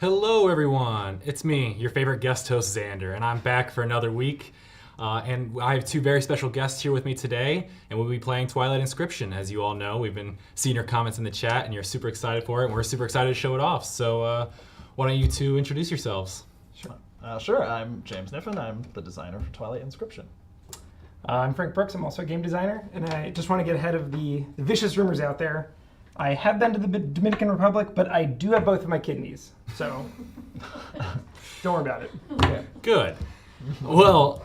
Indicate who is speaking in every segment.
Speaker 1: Hello, everyone. It's me, your favorite guest host, Xander, and I'm back for another week. And I have two very special guests here with me today, and we'll be playing Twilight Inscription. As you all know, we've been seeing your comments in the chat, and you're super excited for it, and we're super excited to show it off. So why don't you two introduce yourselves?
Speaker 2: Sure, I'm James Kniffen. I'm the designer for Twilight Inscription.
Speaker 3: I'm Frank Brooks. I'm also a game designer, and I just want to get ahead of the vicious rumors out there. I have been to the Dominican Republic, but I do have both of my kidneys, so don't worry about it.
Speaker 2: Yeah.
Speaker 1: Good. Well,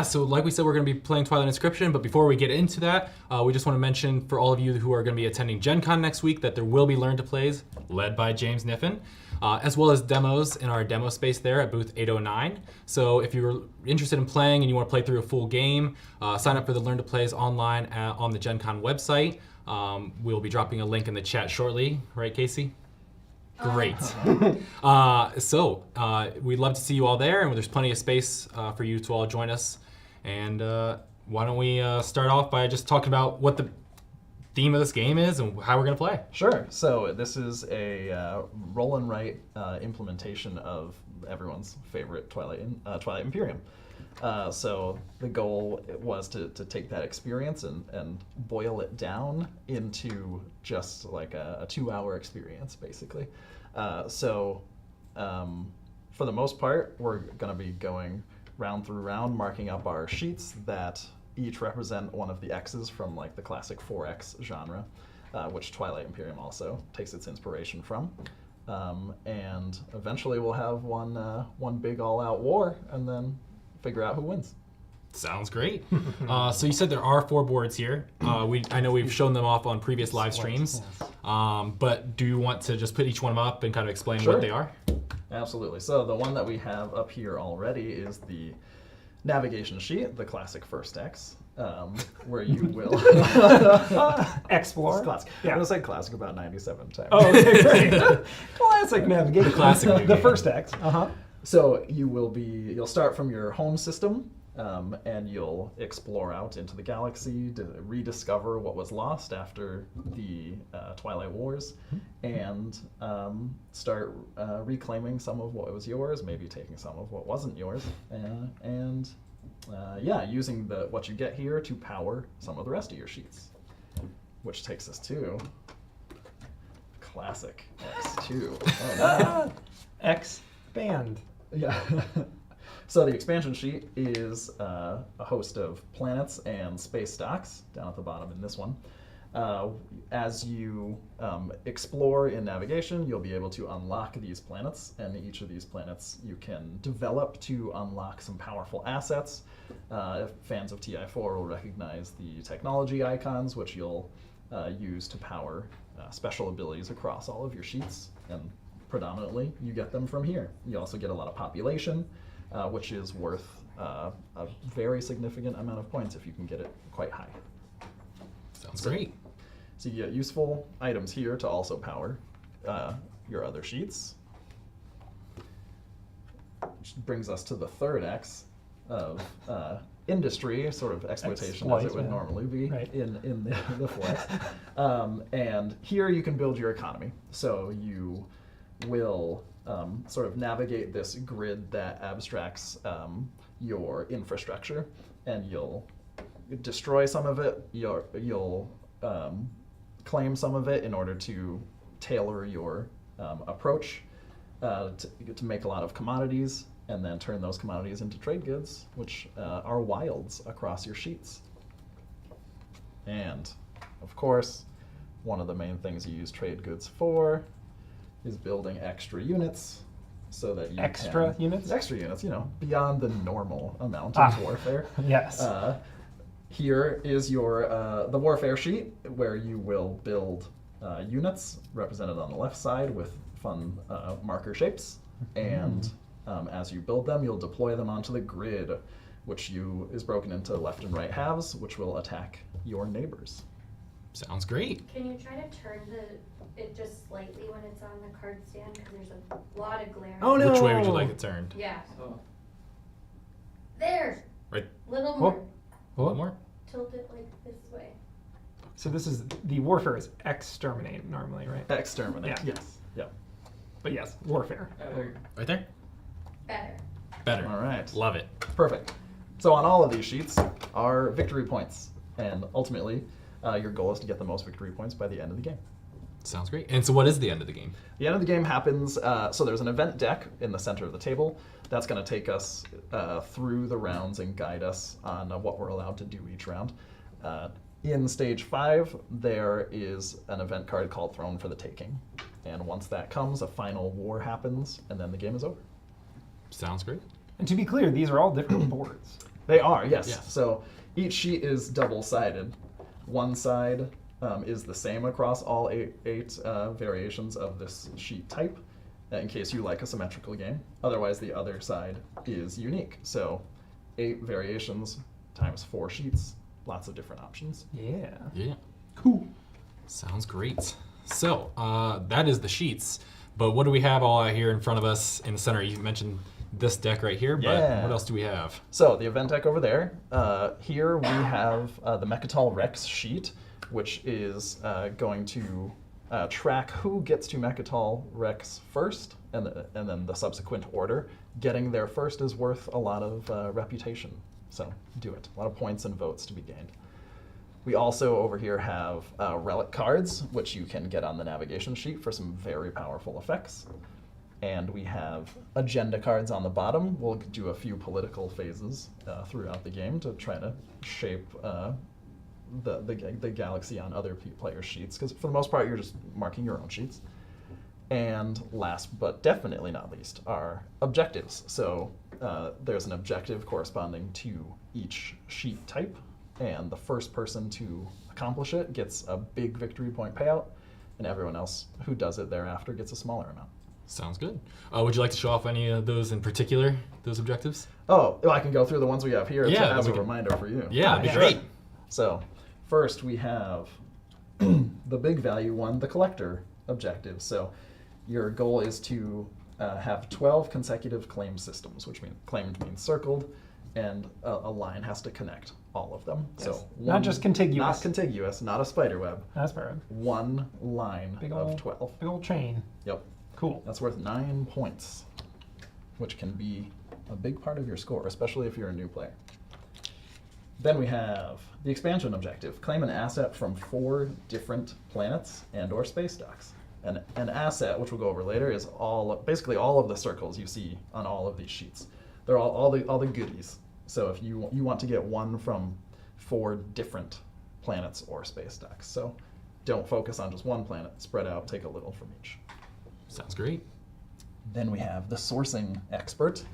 Speaker 1: so like we said, we're going to be playing Twilight Inscription, but before we get into that, we just want to mention for all of you who are going to be attending Gen Con next week that there will be Learn to Plays led by James Kniffen, as well as demos in our demo space there at booth 809. So if you're interested in playing and you want to play through a full game, sign up for the Learn to Plays online on the Gen Con website. We'll be dropping a link in the chat shortly, right, Casey? Great. So we'd love to see you all there, and there's plenty of space for you to all join us. And why don't we start off by just talking about what the theme of this game is and how we're going to play.
Speaker 2: Sure. So this is a roll and write implementation of everyone's favorite Twilight Imperium. So the goal was to take that experience and boil it down into just like a 2-hour experience, basically. For the most part, we're going to be going round through round, marking up our sheets that each represent one of the X's from like the classic 4X genre, which Twilight Imperium also takes its inspiration from. And eventually we'll have one big all-out war, and then figure out who wins.
Speaker 1: Sounds great. So you said there are 4 boards here. I know we've shown them off on previous live streams, but do you want to just put each one up and kind of explain
Speaker 2: Sure.
Speaker 1: what they are?
Speaker 2: Absolutely. So the one that we have up here already is the navigation sheet, the classic first X, where you will
Speaker 3: Explore.
Speaker 2: Classic.
Speaker 3: Yeah.
Speaker 2: I'm gonna say classic about 97 times.
Speaker 3: Oh, okay, great. Classic navigation.
Speaker 1: Classic.
Speaker 3: The first X.
Speaker 2: So you'll start from your home system, and you'll explore out into the galaxy to rediscover what was lost after the Twilight Wars, and start reclaiming some of what was yours, maybe taking some of what wasn't yours, and using what you get here to power some of the rest of your sheets, which takes us to classic X2. Oh, no.
Speaker 3: Expand.
Speaker 2: Yeah. So the expansion sheet is a host of planets and space stocks down at the bottom in this one. As you explore in navigation, you'll be able to unlock these planets, and each of these planets you can develop to unlock some powerful assets. Fans of TI4 will recognize the technology icons, which you'll use to power special abilities across all of your sheets, and predominantly you get them from here. You also get a lot of population, which is worth a very significant amount of points if you can get it quite high.
Speaker 1: Sounds great.
Speaker 2: So you get useful items here to also power your other sheets. Which brings us to the third X of industry, sort of exploitation as it would normally be in the flex. And here you can build your economy. So you will sort of navigate this grid that abstracts your infrastructure, and you'll destroy some of it, you'll claim some of it in order to tailor your approach to make a lot of commodities, and then turn those commodities into trade goods, which are wilds across your sheets. And of course, one of the main things you use trade goods for is building extra units, so that you
Speaker 3: Extra units,
Speaker 2: beyond the normal amount of warfare.
Speaker 3: Yes.
Speaker 2: Here is your the warfare sheet, where you will build units represented on the left side with fun marker shapes, and as you build them, you'll deploy them onto the grid, which is broken into left and right halves, which will attack your neighbors.
Speaker 1: Sounds great.
Speaker 4: Can you try to turn it just slightly when it's on the card stand, because there's a lot of glare?
Speaker 3: Oh no!
Speaker 1: Which way would you like it turned?
Speaker 4: Yeah. There.
Speaker 1: Right.
Speaker 4: Little more.
Speaker 1: A little more?
Speaker 4: Tilt it like this way.
Speaker 3: So this is the warfare is exterminate normally, right?
Speaker 2: Exterminate.
Speaker 3: Yeah.
Speaker 2: Yes. Yeah.
Speaker 3: But yes, warfare.
Speaker 1: Right there?
Speaker 4: Better.
Speaker 1: Better.
Speaker 2: All right.
Speaker 1: Love it.
Speaker 2: Perfect. So on all of these sheets are victory points, and ultimately, your goal is to get the most victory points by the end of the game.
Speaker 1: Sounds great. And so what is the end of the game?
Speaker 2: The end of the game happens, so there's an event deck in the center of the table. That's going to take us through the rounds and guide us on what we're allowed to do each round. In stage 5, there is an event card called Throne for the Taking. And once that comes, a final war happens, and then the game is over.
Speaker 1: Sounds great.
Speaker 3: And to be clear, these are all different boards.
Speaker 2: They are, yes.
Speaker 1: Yes.
Speaker 2: So each sheet is double-sided. One side is the same across all eight variations of this sheet type, in case you like a symmetrical game. Otherwise, the other side is unique. So 8 variations times 4 sheets, lots of different options.
Speaker 3: Yeah.
Speaker 1: Yeah.
Speaker 3: Cool.
Speaker 1: Sounds great. So that is the sheets. But what do we have all out here in front of us in the center? You mentioned this deck right here, but
Speaker 2: Yeah.
Speaker 1: what else do we have?
Speaker 2: So the event deck over there. Here we have the Mechatol Rex sheet, which is going to track who gets to Mechatol Rex first, and then the subsequent order. Getting there first is worth a lot of reputation, so do it. A lot of points and votes to be gained. We also over here have relic cards, which you can get on the navigation sheet for some very powerful effects. And we have agenda cards on the bottom. We'll do a few political phases throughout the game to try to shape the galaxy on other players' sheets, because for the most part, you're just marking your own sheets. And last but definitely not least are objectives. So there's an objective corresponding to each sheet type, and the first person to accomplish it gets a big victory point payout, and everyone else who does it thereafter gets a smaller amount.
Speaker 1: Sounds good. Would you like to show off any of those in particular, those objectives?
Speaker 2: Oh, I can go through the ones we have here
Speaker 1: Yeah,
Speaker 2: as a
Speaker 1: we can-
Speaker 2: reminder for you.
Speaker 1: Yeah, that'd be
Speaker 3: Yeah.
Speaker 1: great.
Speaker 2: So, first we have the big value one, the collector objective. So, your goal is to have 12 consecutive claim systems, which means claimed means circled, and a line has to connect all of them.
Speaker 3: Yes.
Speaker 2: So
Speaker 3: Not just contiguous.
Speaker 2: Not contiguous, not a spider web.
Speaker 3: That's fair.
Speaker 2: One line
Speaker 3: Big
Speaker 2: of
Speaker 3: ol'
Speaker 2: 12.
Speaker 3: Big old chain.
Speaker 2: Yep.
Speaker 3: Cool.
Speaker 2: That's worth 9 points, which can be a big part of your score, especially if you're a new player. Then we have the expansion objective. Claim an asset from 4 different planets and or space docks. And an asset, which we'll go over later, is basically all of the circles you see on all of these sheets. They're all the goodies. So if you want to get one from 4 different planets or space docks. So don't focus on just one planet. Spread out, take a little from each.
Speaker 1: Sounds great.
Speaker 2: Then we have the sourcing expert.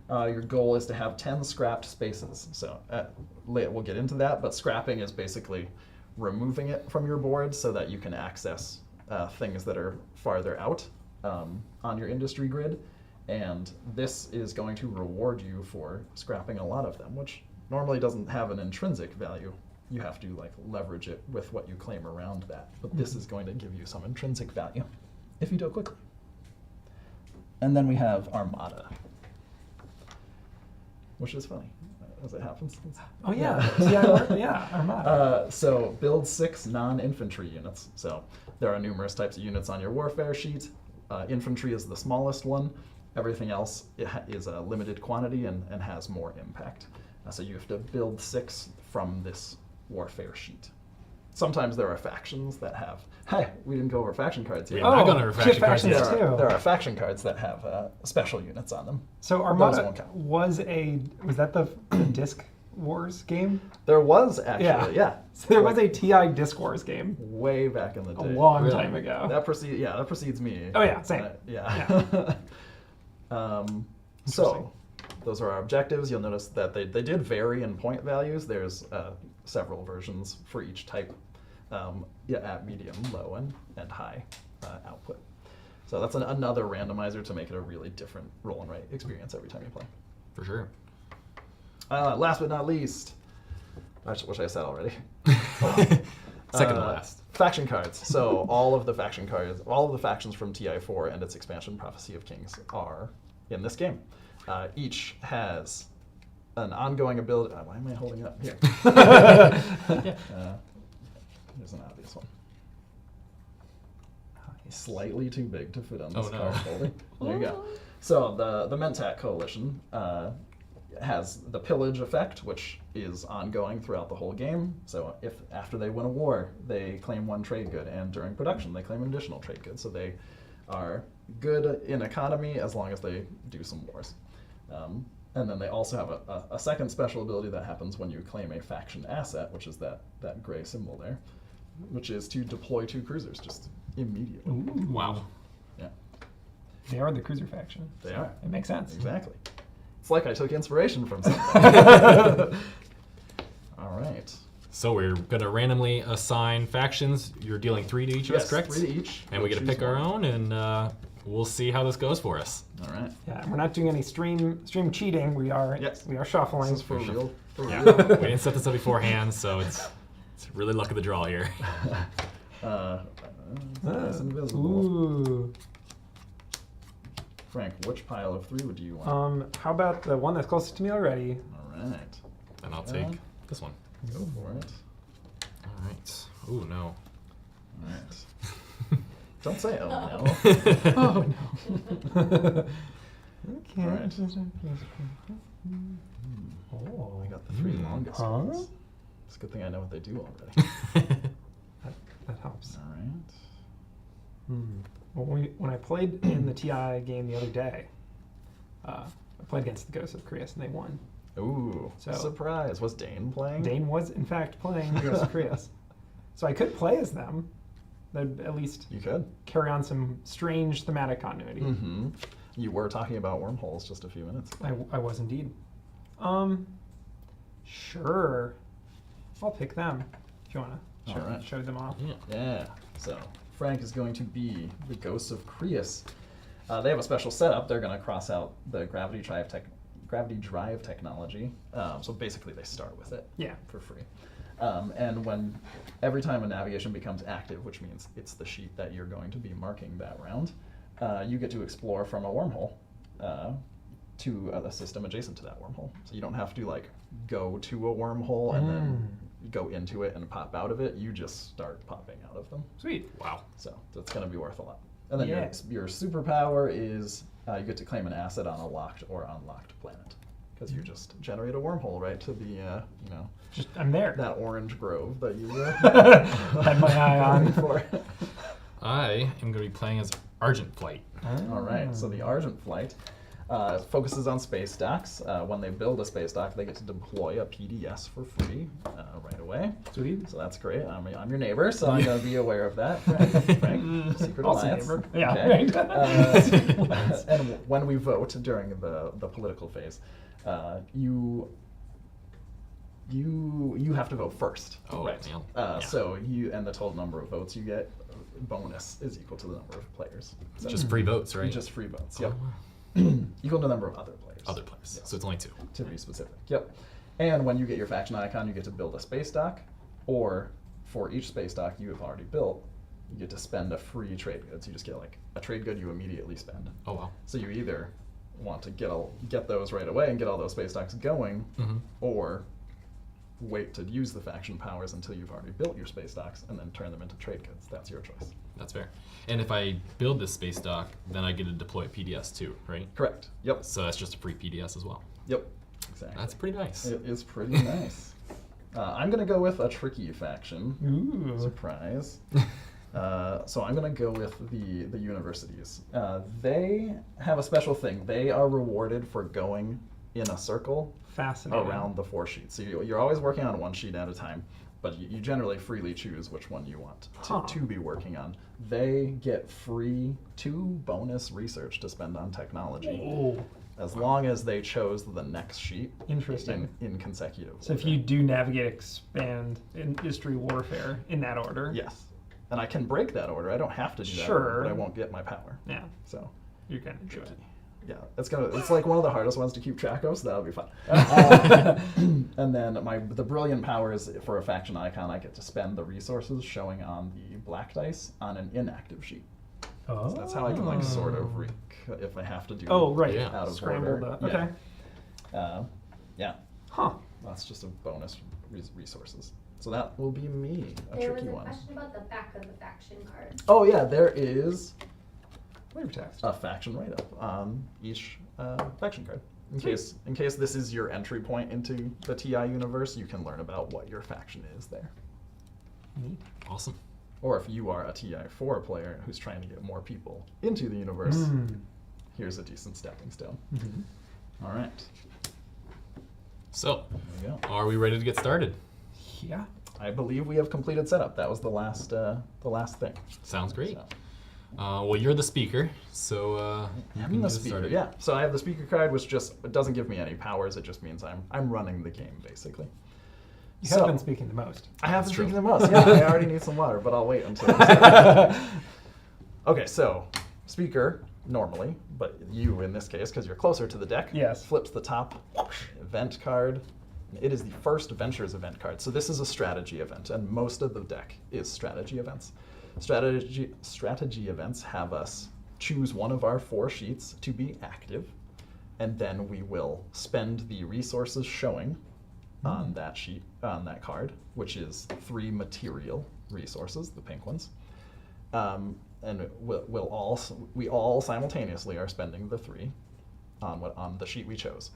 Speaker 2: Your goal is to have 10 scrapped spaces. So we'll get into that, but scrapping is basically removing it from your board so that you can access things that are farther out on your industry grid. And this is going to reward you for scrapping a lot of them, which normally doesn't have an intrinsic value. You have to leverage it with what you claim around that. But this is going to give you some intrinsic value if you do it quickly. And then we have Armada, which is funny as it happens.
Speaker 3: Oh yeah. Yeah, Armada.
Speaker 2: So build 6 non-infantry units. So there are numerous types of units on your warfare sheet. Infantry is the smallest one. Everything else is a limited quantity and has more impact. So you have to build 6 from this warfare sheet. Sometimes there are factions that have, hey, we didn't go over faction cards here.
Speaker 1: Yeah, we're not going over faction
Speaker 3: get
Speaker 1: cards
Speaker 3: factions
Speaker 1: yet.
Speaker 3: too.
Speaker 2: There are faction cards that have special units on them.
Speaker 3: So
Speaker 2: Those
Speaker 3: Armada
Speaker 2: won't count.
Speaker 3: was that the Disc Wars game?
Speaker 2: There was actually, yeah.
Speaker 3: So there was a TI Disc Wars game
Speaker 2: Way back in the
Speaker 3: a
Speaker 2: day.
Speaker 3: long
Speaker 1: Really?
Speaker 3: time ago.
Speaker 2: That precedes me.
Speaker 3: Oh, yeah, same.
Speaker 2: Yeah. So those are our objectives. You'll notice that they did vary in point values. There's several versions for each type at medium, low, and high output. So that's another randomizer to make it a really different roll and write experience every time you play.
Speaker 1: For sure.
Speaker 2: Last but not least, which I said already.
Speaker 1: Second to last.
Speaker 2: Faction cards. So all of the faction cards, all of the factions from TI4 and its expansion, Prophecy of Kings, are in this game. Each has an ongoing ability. Why am I holding it up here? Here's an obvious one. slightly too big to fit on this
Speaker 1: Oh, no.
Speaker 2: card folder. There you go. So the Menta Coalition has the pillage effect, which is ongoing throughout the whole game. So if after they win a war, they claim one trade good, and during production they claim an additional trade good. So they are good in economy as long as they do some wars. And then they also have a second special ability that happens when you claim a faction asset, which is that gray symbol there, which is to deploy 2 cruisers just immediately.
Speaker 3: Ooh.
Speaker 1: Wow.
Speaker 2: Yeah,
Speaker 3: They are the cruiser faction.
Speaker 2: they
Speaker 3: so
Speaker 2: are.
Speaker 3: It makes sense.
Speaker 2: Exactly. It's like I took inspiration from something. All right.
Speaker 1: So we're gonna randomly assign factions. You're dealing 3 to each of us, correct?
Speaker 2: 3 to each.
Speaker 1: And we get to pick our own, and we'll see how this goes for us.
Speaker 2: All right.
Speaker 3: Yeah, we're not doing any stream cheating. We are shuffling.
Speaker 2: This is for real. For
Speaker 1: Yeah.
Speaker 2: real.
Speaker 1: We didn't set this up beforehand, so it's really luck of the draw here.
Speaker 2: It's invisible.
Speaker 3: Ooh.
Speaker 2: Frank, which pile of 3 would you want?
Speaker 3: How about the one that's closest to me already?
Speaker 2: All right.
Speaker 1: And I'll take this one.
Speaker 2: Go for it.
Speaker 1: All right. Ooh, no.
Speaker 2: All right. Don't say oh no.
Speaker 3: Oh no. Okay.
Speaker 2: All right.
Speaker 3: Oh,
Speaker 2: I got the 3 longest
Speaker 3: Huh?
Speaker 2: ones. It's a good thing I know what they do already.
Speaker 3: that helps.
Speaker 2: All right.
Speaker 3: Well, when I played in the TI game the other day, I played against the Ghosts of Creus and they won.
Speaker 2: Ooh,
Speaker 3: So-
Speaker 2: surprise. Was Dane playing?
Speaker 3: Dane was in fact playing the Ghosts of Creus, so I could play as them. That'd at least
Speaker 2: You could.
Speaker 3: carry on some strange thematic continuity.
Speaker 2: Mm-hmm. You were talking about wormholes just a few minutes ago.
Speaker 3: I was indeed. Sure. I'll pick them if you want to
Speaker 2: Alright.
Speaker 3: show them off.
Speaker 1: Yeah.
Speaker 2: Yeah. So Frank is going to be the Ghosts of Creus. They have a special setup. They're going to cross out the gravity drive technology. So basically, they start with it.
Speaker 3: Yeah.
Speaker 2: For free. And every time a navigation becomes active, which means it's the sheet that you're going to be marking that round, you get to explore from a wormhole to a system adjacent to that wormhole. So you don't have to like go to a wormhole and then go into it and pop out of it. You just start popping out of them.
Speaker 3: Sweet.
Speaker 1: Wow.
Speaker 2: So that's going to be worth a lot. And then
Speaker 3: Yeah.
Speaker 2: your superpower is you get to claim an asset on a locked or unlocked planet. Because you just generate a wormhole right to the,
Speaker 3: Just I'm there.
Speaker 2: that orange grove that you
Speaker 3: Had my eye on.
Speaker 2: before.
Speaker 1: I am going to be playing as Argent Flight.
Speaker 2: All right, so the Argent Flight focuses on space docks. When they build a space dock, they get to deploy a PDS for free right away.
Speaker 3: Sweet.
Speaker 2: So that's great. I'm your neighbor, so I'm going to be aware of that. Frank, Secret
Speaker 3: Also
Speaker 2: Alliance.
Speaker 3: neighbor. Yeah,
Speaker 2: Okay.
Speaker 3: right.
Speaker 2: And when we vote during the political phase, you have to vote first.
Speaker 1: Oh,
Speaker 2: right.
Speaker 1: yeah.
Speaker 2: So you and the total number of votes you get bonus is equal to the number of players. So
Speaker 1: Just free votes, right?
Speaker 2: just free votes.
Speaker 1: Oh,
Speaker 2: Yep.
Speaker 1: wow.
Speaker 2: Equal to the number of other players.
Speaker 1: Other players.
Speaker 2: Yes.
Speaker 1: So it's only 2.
Speaker 2: To be specific. Yep. And when you get your faction icon, you get to build a space dock, or for each space dock you have already built, you get to spend a free trade good. So you just get like a trade good you immediately spend.
Speaker 1: Oh, wow.
Speaker 2: So you either want to get those right away and get all those space docks going, or wait to use the faction powers until you've already built your space docks and then turn them into trade goods. That's your choice.
Speaker 1: That's fair. And if I build this space dock, then I get to deploy PDS too, right?
Speaker 2: Correct. Yep.
Speaker 1: So that's just a free PDS as well.
Speaker 2: Yep. Exactly.
Speaker 1: That's pretty nice.
Speaker 2: It is pretty nice. I'm going to go with a tricky faction.
Speaker 3: Ooh.
Speaker 2: Surprise. So I'm going to go with the universities. They have a special thing. They are rewarded for going in a circle
Speaker 3: Fascinating.
Speaker 2: around the 4 sheets. So you're always working on 1 sheet at a time, but you generally freely choose which one you want to be working on. They get free 2 bonus research to spend on technology,
Speaker 3: Oh.
Speaker 2: as long as they chose the next sheet
Speaker 3: Interesting.
Speaker 2: in consecutive
Speaker 3: So if
Speaker 2: order.
Speaker 3: you do navigate, expand industry warfare in that order.
Speaker 2: Yes. And I can break that order. I don't have to do that
Speaker 3: Sure.
Speaker 2: order, but I won't get my power.
Speaker 3: Yeah.
Speaker 2: So
Speaker 3: You're gonna enjoy it.
Speaker 2: yeah, it's like one of the hardest ones to keep track of, so that'll be fun. And then the brilliant power is for a faction icon, I get to spend the resources showing on the black dice on an inactive sheet.
Speaker 3: Oh.
Speaker 2: So that's how I can like sort of if I have to do
Speaker 3: Oh, right.
Speaker 1: Yeah.
Speaker 2: out of
Speaker 3: Scramble
Speaker 2: order.
Speaker 3: the. Okay.
Speaker 2: Yeah. Yeah.
Speaker 3: Huh.
Speaker 2: That's just a bonus resources. So that will be me, a
Speaker 4: There
Speaker 2: tricky
Speaker 4: was a
Speaker 2: one.
Speaker 4: question about the back of the faction card.
Speaker 2: Oh yeah, there is
Speaker 3: Flavor text.
Speaker 2: a faction write-up on each faction card. In case this is your entry point into the TI universe, you can learn about what your faction is there.
Speaker 3: Neat.
Speaker 1: Awesome.
Speaker 2: Or if you are a TI4 player who's trying to get more people into the universe, here's a decent stepping stone.
Speaker 3: Mm-hmm.
Speaker 2: All right,
Speaker 1: So,
Speaker 2: there we go.
Speaker 1: are we ready to get started?
Speaker 3: Yeah.
Speaker 2: I believe we have completed setup. That was the last thing.
Speaker 1: Sounds great.
Speaker 2: So,
Speaker 1: Well, you're the speaker, so you
Speaker 2: I'm
Speaker 1: can
Speaker 2: the
Speaker 1: get
Speaker 2: speaker.
Speaker 1: started.
Speaker 2: Yeah. So I have the speaker card, which it doesn't give me any powers. It just means I'm running the game basically.
Speaker 3: You
Speaker 2: So-
Speaker 3: have been speaking the most.
Speaker 2: I have
Speaker 1: That's
Speaker 2: been
Speaker 1: true.
Speaker 2: speaking the most. Yeah, I already need some water, but I'll wait until. Okay, so speaker normally, but you in this case, because you're closer to the deck,
Speaker 3: Yes.
Speaker 2: flips the top event card. It is the first Ventures event card. So this is a strategy event, and most of the deck is strategy events. Strategy events have us choose one of our 4 sheets to be active, and then we will spend the resources showing on that sheet, on that card, which is 3 material resources, the pink ones. And we all simultaneously are spending the 3 on the sheet we chose.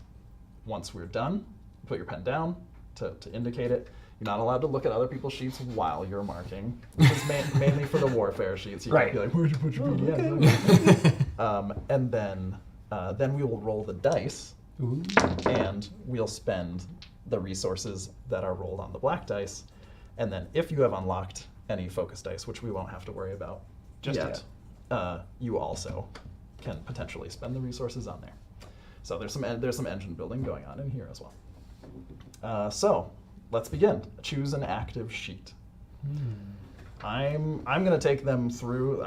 Speaker 2: Once we're done, put your pen down to indicate it. You're not allowed to look at other people's sheets while you're marking. This is mainly for the warfare sheets. You
Speaker 3: Right.
Speaker 2: can't be like, where'd you put your PDF? And then we will roll the dice,
Speaker 3: Ooh.
Speaker 2: and we'll spend the resources that are rolled on the black dice. And then if you have unlocked any focus dice, which we won't have to worry about
Speaker 3: Just
Speaker 2: yet, you also can potentially spend the resources on there. So there's some engine building going on in here as well. So let's begin. Choose an active sheet. I'm gonna take them through.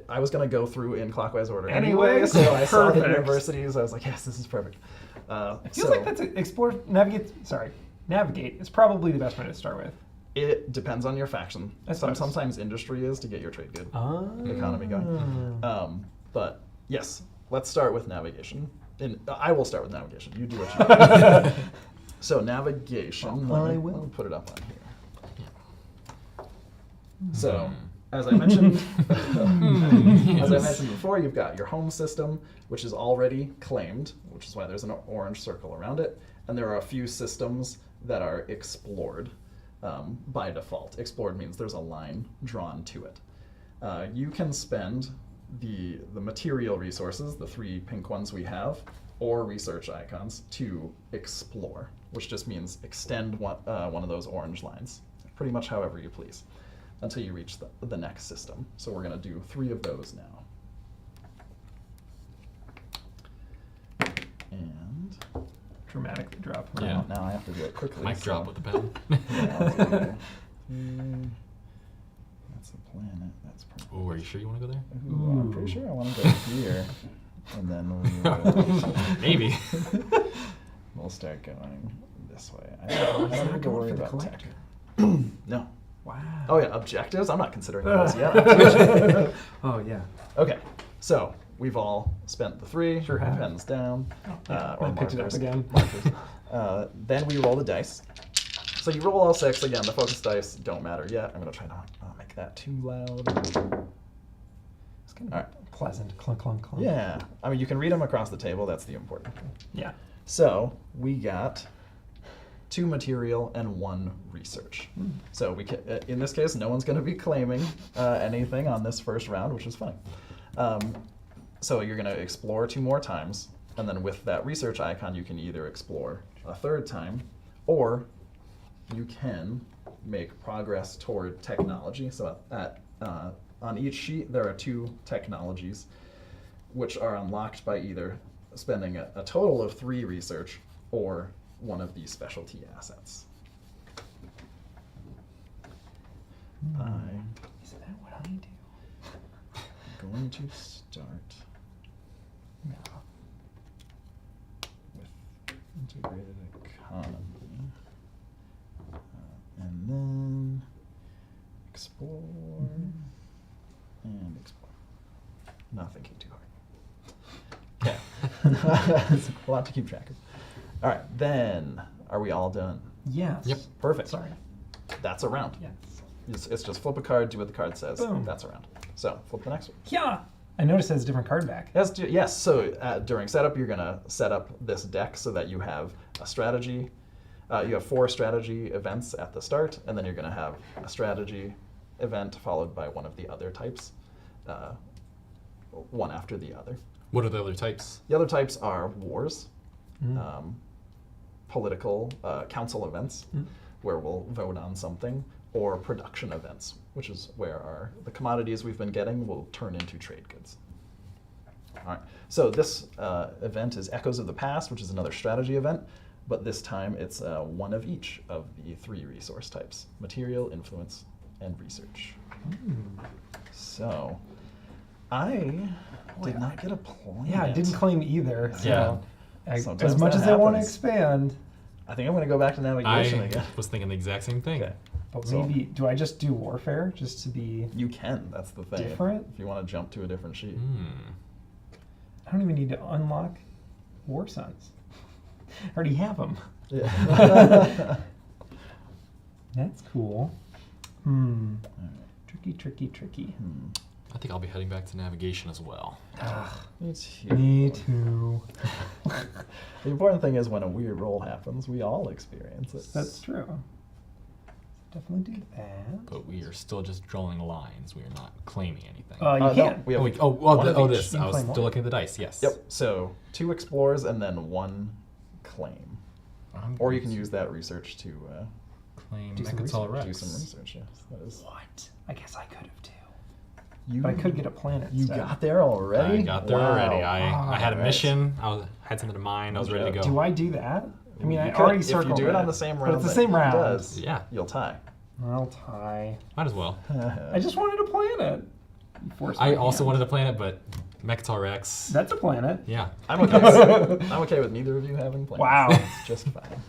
Speaker 2: I was gonna go through in clockwise order anyway,
Speaker 3: Anyways,
Speaker 2: so I saw the
Speaker 3: perfect.
Speaker 2: universities. I was like, yes, this is perfect.
Speaker 3: It feels like that's navigate is probably the best one to start with.
Speaker 2: It depends on your faction.
Speaker 3: That's nice.
Speaker 2: Sometimes industry is to get your trade good
Speaker 3: Ah.
Speaker 2: economy going. But yes, let's start with navigation. I will start with navigation. You do what you do. So navigation. Let me put it up on here. So, as I mentioned, before, you've got your home system, which is already claimed, which is why there's an orange circle around it, and there are a few systems that are explored by default. Explored means there's a line drawn to it. You can spend the material resources, the 3 pink ones we have, or research icons to explore, which just means extend one of those orange lines, pretty much however you please, until you reach the next system. So we're going to do 3 of those now. And
Speaker 3: Dramatically drop.
Speaker 1: Yeah.
Speaker 2: now I have to do it quickly.
Speaker 1: Mic drop with the pen.
Speaker 2: Yeah, I'll do 3. That's a planet. That's perfect.
Speaker 1: Oh, are you sure you want to go there?
Speaker 2: Ooh, I'm pretty sure I want to go here, and then
Speaker 1: Maybe.
Speaker 2: we'll start going this way. I don't
Speaker 3: not
Speaker 2: need to
Speaker 3: going
Speaker 2: worry
Speaker 3: for the
Speaker 2: about tech.
Speaker 3: collector.
Speaker 2: No.
Speaker 3: Wow.
Speaker 2: Oh yeah, objectives? I'm not considering those yet.
Speaker 3: Oh yeah.
Speaker 2: Okay, so we've all spent the 3.
Speaker 3: Sure have.
Speaker 2: Pens down.
Speaker 3: Yeah,
Speaker 2: Or
Speaker 3: I picked it up
Speaker 2: markers.
Speaker 3: again.
Speaker 2: Markers. Then we roll the dice. So you roll all 6. Again, the focus dice don't matter yet. I'm going to try not make that too loud.
Speaker 3: It's kind of
Speaker 2: All right.
Speaker 3: pleasant. Clunk, clunk, clunk.
Speaker 2: Yeah, I mean, you can read them across the table. That's the important thing.
Speaker 3: Yeah.
Speaker 2: So we got 2 material and 1 research. So we can, in this case, no one's going to be claiming anything on this first round, which is fine. So you're going to explore 2 more times, and then with that research icon, you can either explore a 3rd time, or you can make progress toward technology. So on each sheet, there are 2 technologies, which are unlocked by either spending a total of 3 research or one of these specialty assets.
Speaker 3: Is that what I do?
Speaker 2: I'm going to start
Speaker 3: No.
Speaker 2: with integrated economy, and then explore and explore. Not thinking too hard. Okay. It's a lot to keep track of. All right, then are we all done?
Speaker 3: Yes.
Speaker 1: Yep.
Speaker 2: Perfect.
Speaker 3: Sorry.
Speaker 2: That's a round.
Speaker 3: Yes.
Speaker 2: It's just flip a card, do what the card says.
Speaker 3: Boom.
Speaker 2: That's a round. So flip the next one.
Speaker 3: Yeah. I noticed it has a different card back.
Speaker 2: Yes. So during setup, you're gonna set up this deck so that you have a strategy. You have 4 strategy events at the start, and then you're gonna have a strategy event followed by one of the other types, one after the other.
Speaker 1: What are the other types?
Speaker 2: The other types are wars, political council events, where we'll vote on something, or production events, which is where the commodities we've been getting will turn into trade goods. All right, so this event is Echoes of the Past, which is another strategy event, but this time it's one of each of the 3 resource types: material, influence, and research. So I did not get a planet.
Speaker 3: Yeah, I didn't claim either. So
Speaker 1: Yeah.
Speaker 2: Sometimes
Speaker 3: as much
Speaker 2: that
Speaker 3: as I want to
Speaker 2: happens.
Speaker 3: expand,
Speaker 2: I think I'm going to go back to navigation
Speaker 1: I
Speaker 2: again.
Speaker 1: was thinking the exact same thing.
Speaker 2: Okay.
Speaker 3: but
Speaker 2: So-
Speaker 3: maybe, do I just do warfare just to be
Speaker 2: You can, that's the thing.
Speaker 3: different?
Speaker 2: If you want to jump to a different sheet.
Speaker 3: I don't even need to unlock War Suns. I already have them.
Speaker 2: Yeah.
Speaker 3: That's cool. Tricky.
Speaker 1: I think I'll be heading back to navigation as well.
Speaker 2: Me too.
Speaker 3: Me too.
Speaker 2: The important thing is when a weird roll happens, we all experience it.
Speaker 3: That's true. Definitely do that.
Speaker 1: But we are still just drawing lines. We are not claiming anything.
Speaker 3: You
Speaker 2: No,
Speaker 3: can't.
Speaker 2: we have
Speaker 1: this.
Speaker 2: one of each.
Speaker 1: This.
Speaker 3: You
Speaker 1: I was
Speaker 3: claim
Speaker 1: still
Speaker 3: one.
Speaker 1: looking at the dice. Yes.
Speaker 2: Yep. So 2 explores and then 1 claim. Or you can use that research to
Speaker 1: claim
Speaker 3: Do some
Speaker 1: Mechatol
Speaker 3: research.
Speaker 2: do
Speaker 1: Rex.
Speaker 2: some research. Yes, that is.
Speaker 3: What? I guess I could have too.
Speaker 2: You,
Speaker 3: But I could get a planet.
Speaker 2: You
Speaker 3: instead.
Speaker 2: got there already?
Speaker 1: I got there
Speaker 2: Wow.
Speaker 1: already. I had a
Speaker 2: Alright.
Speaker 1: mission. Had something in mind. I was ready to go.
Speaker 3: Do I do that? I mean,
Speaker 2: You
Speaker 3: I
Speaker 2: could,
Speaker 3: already
Speaker 2: if
Speaker 3: circled
Speaker 2: you do it
Speaker 3: it
Speaker 2: on the same
Speaker 3: but
Speaker 2: round,
Speaker 3: it's the
Speaker 2: that
Speaker 3: same
Speaker 2: he
Speaker 3: round.
Speaker 2: does,
Speaker 1: Yeah.
Speaker 2: you'll tie.
Speaker 3: I'll tie.
Speaker 1: Might as well.
Speaker 3: I just wanted a planet. You forced
Speaker 1: I
Speaker 3: my
Speaker 1: also
Speaker 3: hand.
Speaker 1: wanted a planet, but Mechatol Rex.
Speaker 3: That's a planet.
Speaker 1: Yeah.
Speaker 2: I'm okay with neither of you having plans.
Speaker 3: Wow.
Speaker 2: It's just fine.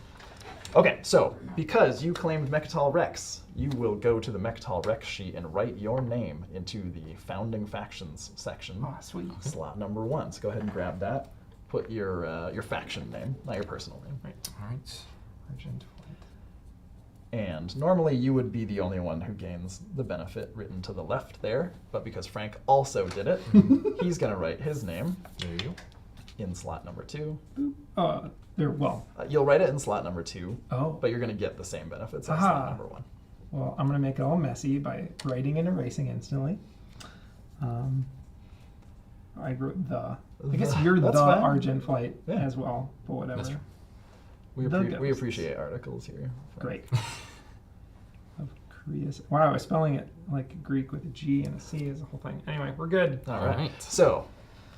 Speaker 2: Okay, so because you claimed Mechatol Rex, you will go to the Mechatol Rex sheet and write your name into the Founding Factions section.
Speaker 3: Oh, sweet.
Speaker 2: Slot number 1. So go ahead and grab that. Put your faction name, not your personal name.
Speaker 1: Right. All right.
Speaker 3: Argent Flight.
Speaker 2: And normally you would be the only one who gains the benefit written to the left there, but because Frank also did it, he's going to write his name
Speaker 1: There you go.
Speaker 2: in slot number 2.
Speaker 3: Well,
Speaker 2: You'll write it in slot number 2,
Speaker 3: oh.
Speaker 2: but you're going to get the same benefits as
Speaker 3: Aha.
Speaker 2: slot number 1.
Speaker 3: Well, I'm going to make it all messy by writing and erasing instantly. I wrote the. I guess you're the
Speaker 2: That's fine.
Speaker 3: Argent Flight
Speaker 2: Yeah.
Speaker 3: as well, but whatever.
Speaker 1: That's true.
Speaker 2: We
Speaker 3: The
Speaker 2: we
Speaker 3: ghosts.
Speaker 2: appreciate articles here.
Speaker 3: Great. Of Creus. Wow, I was spelling it like Greek with a G and a C is the whole thing. Anyway, we're good.
Speaker 2: All right.
Speaker 1: Alright.
Speaker 2: So,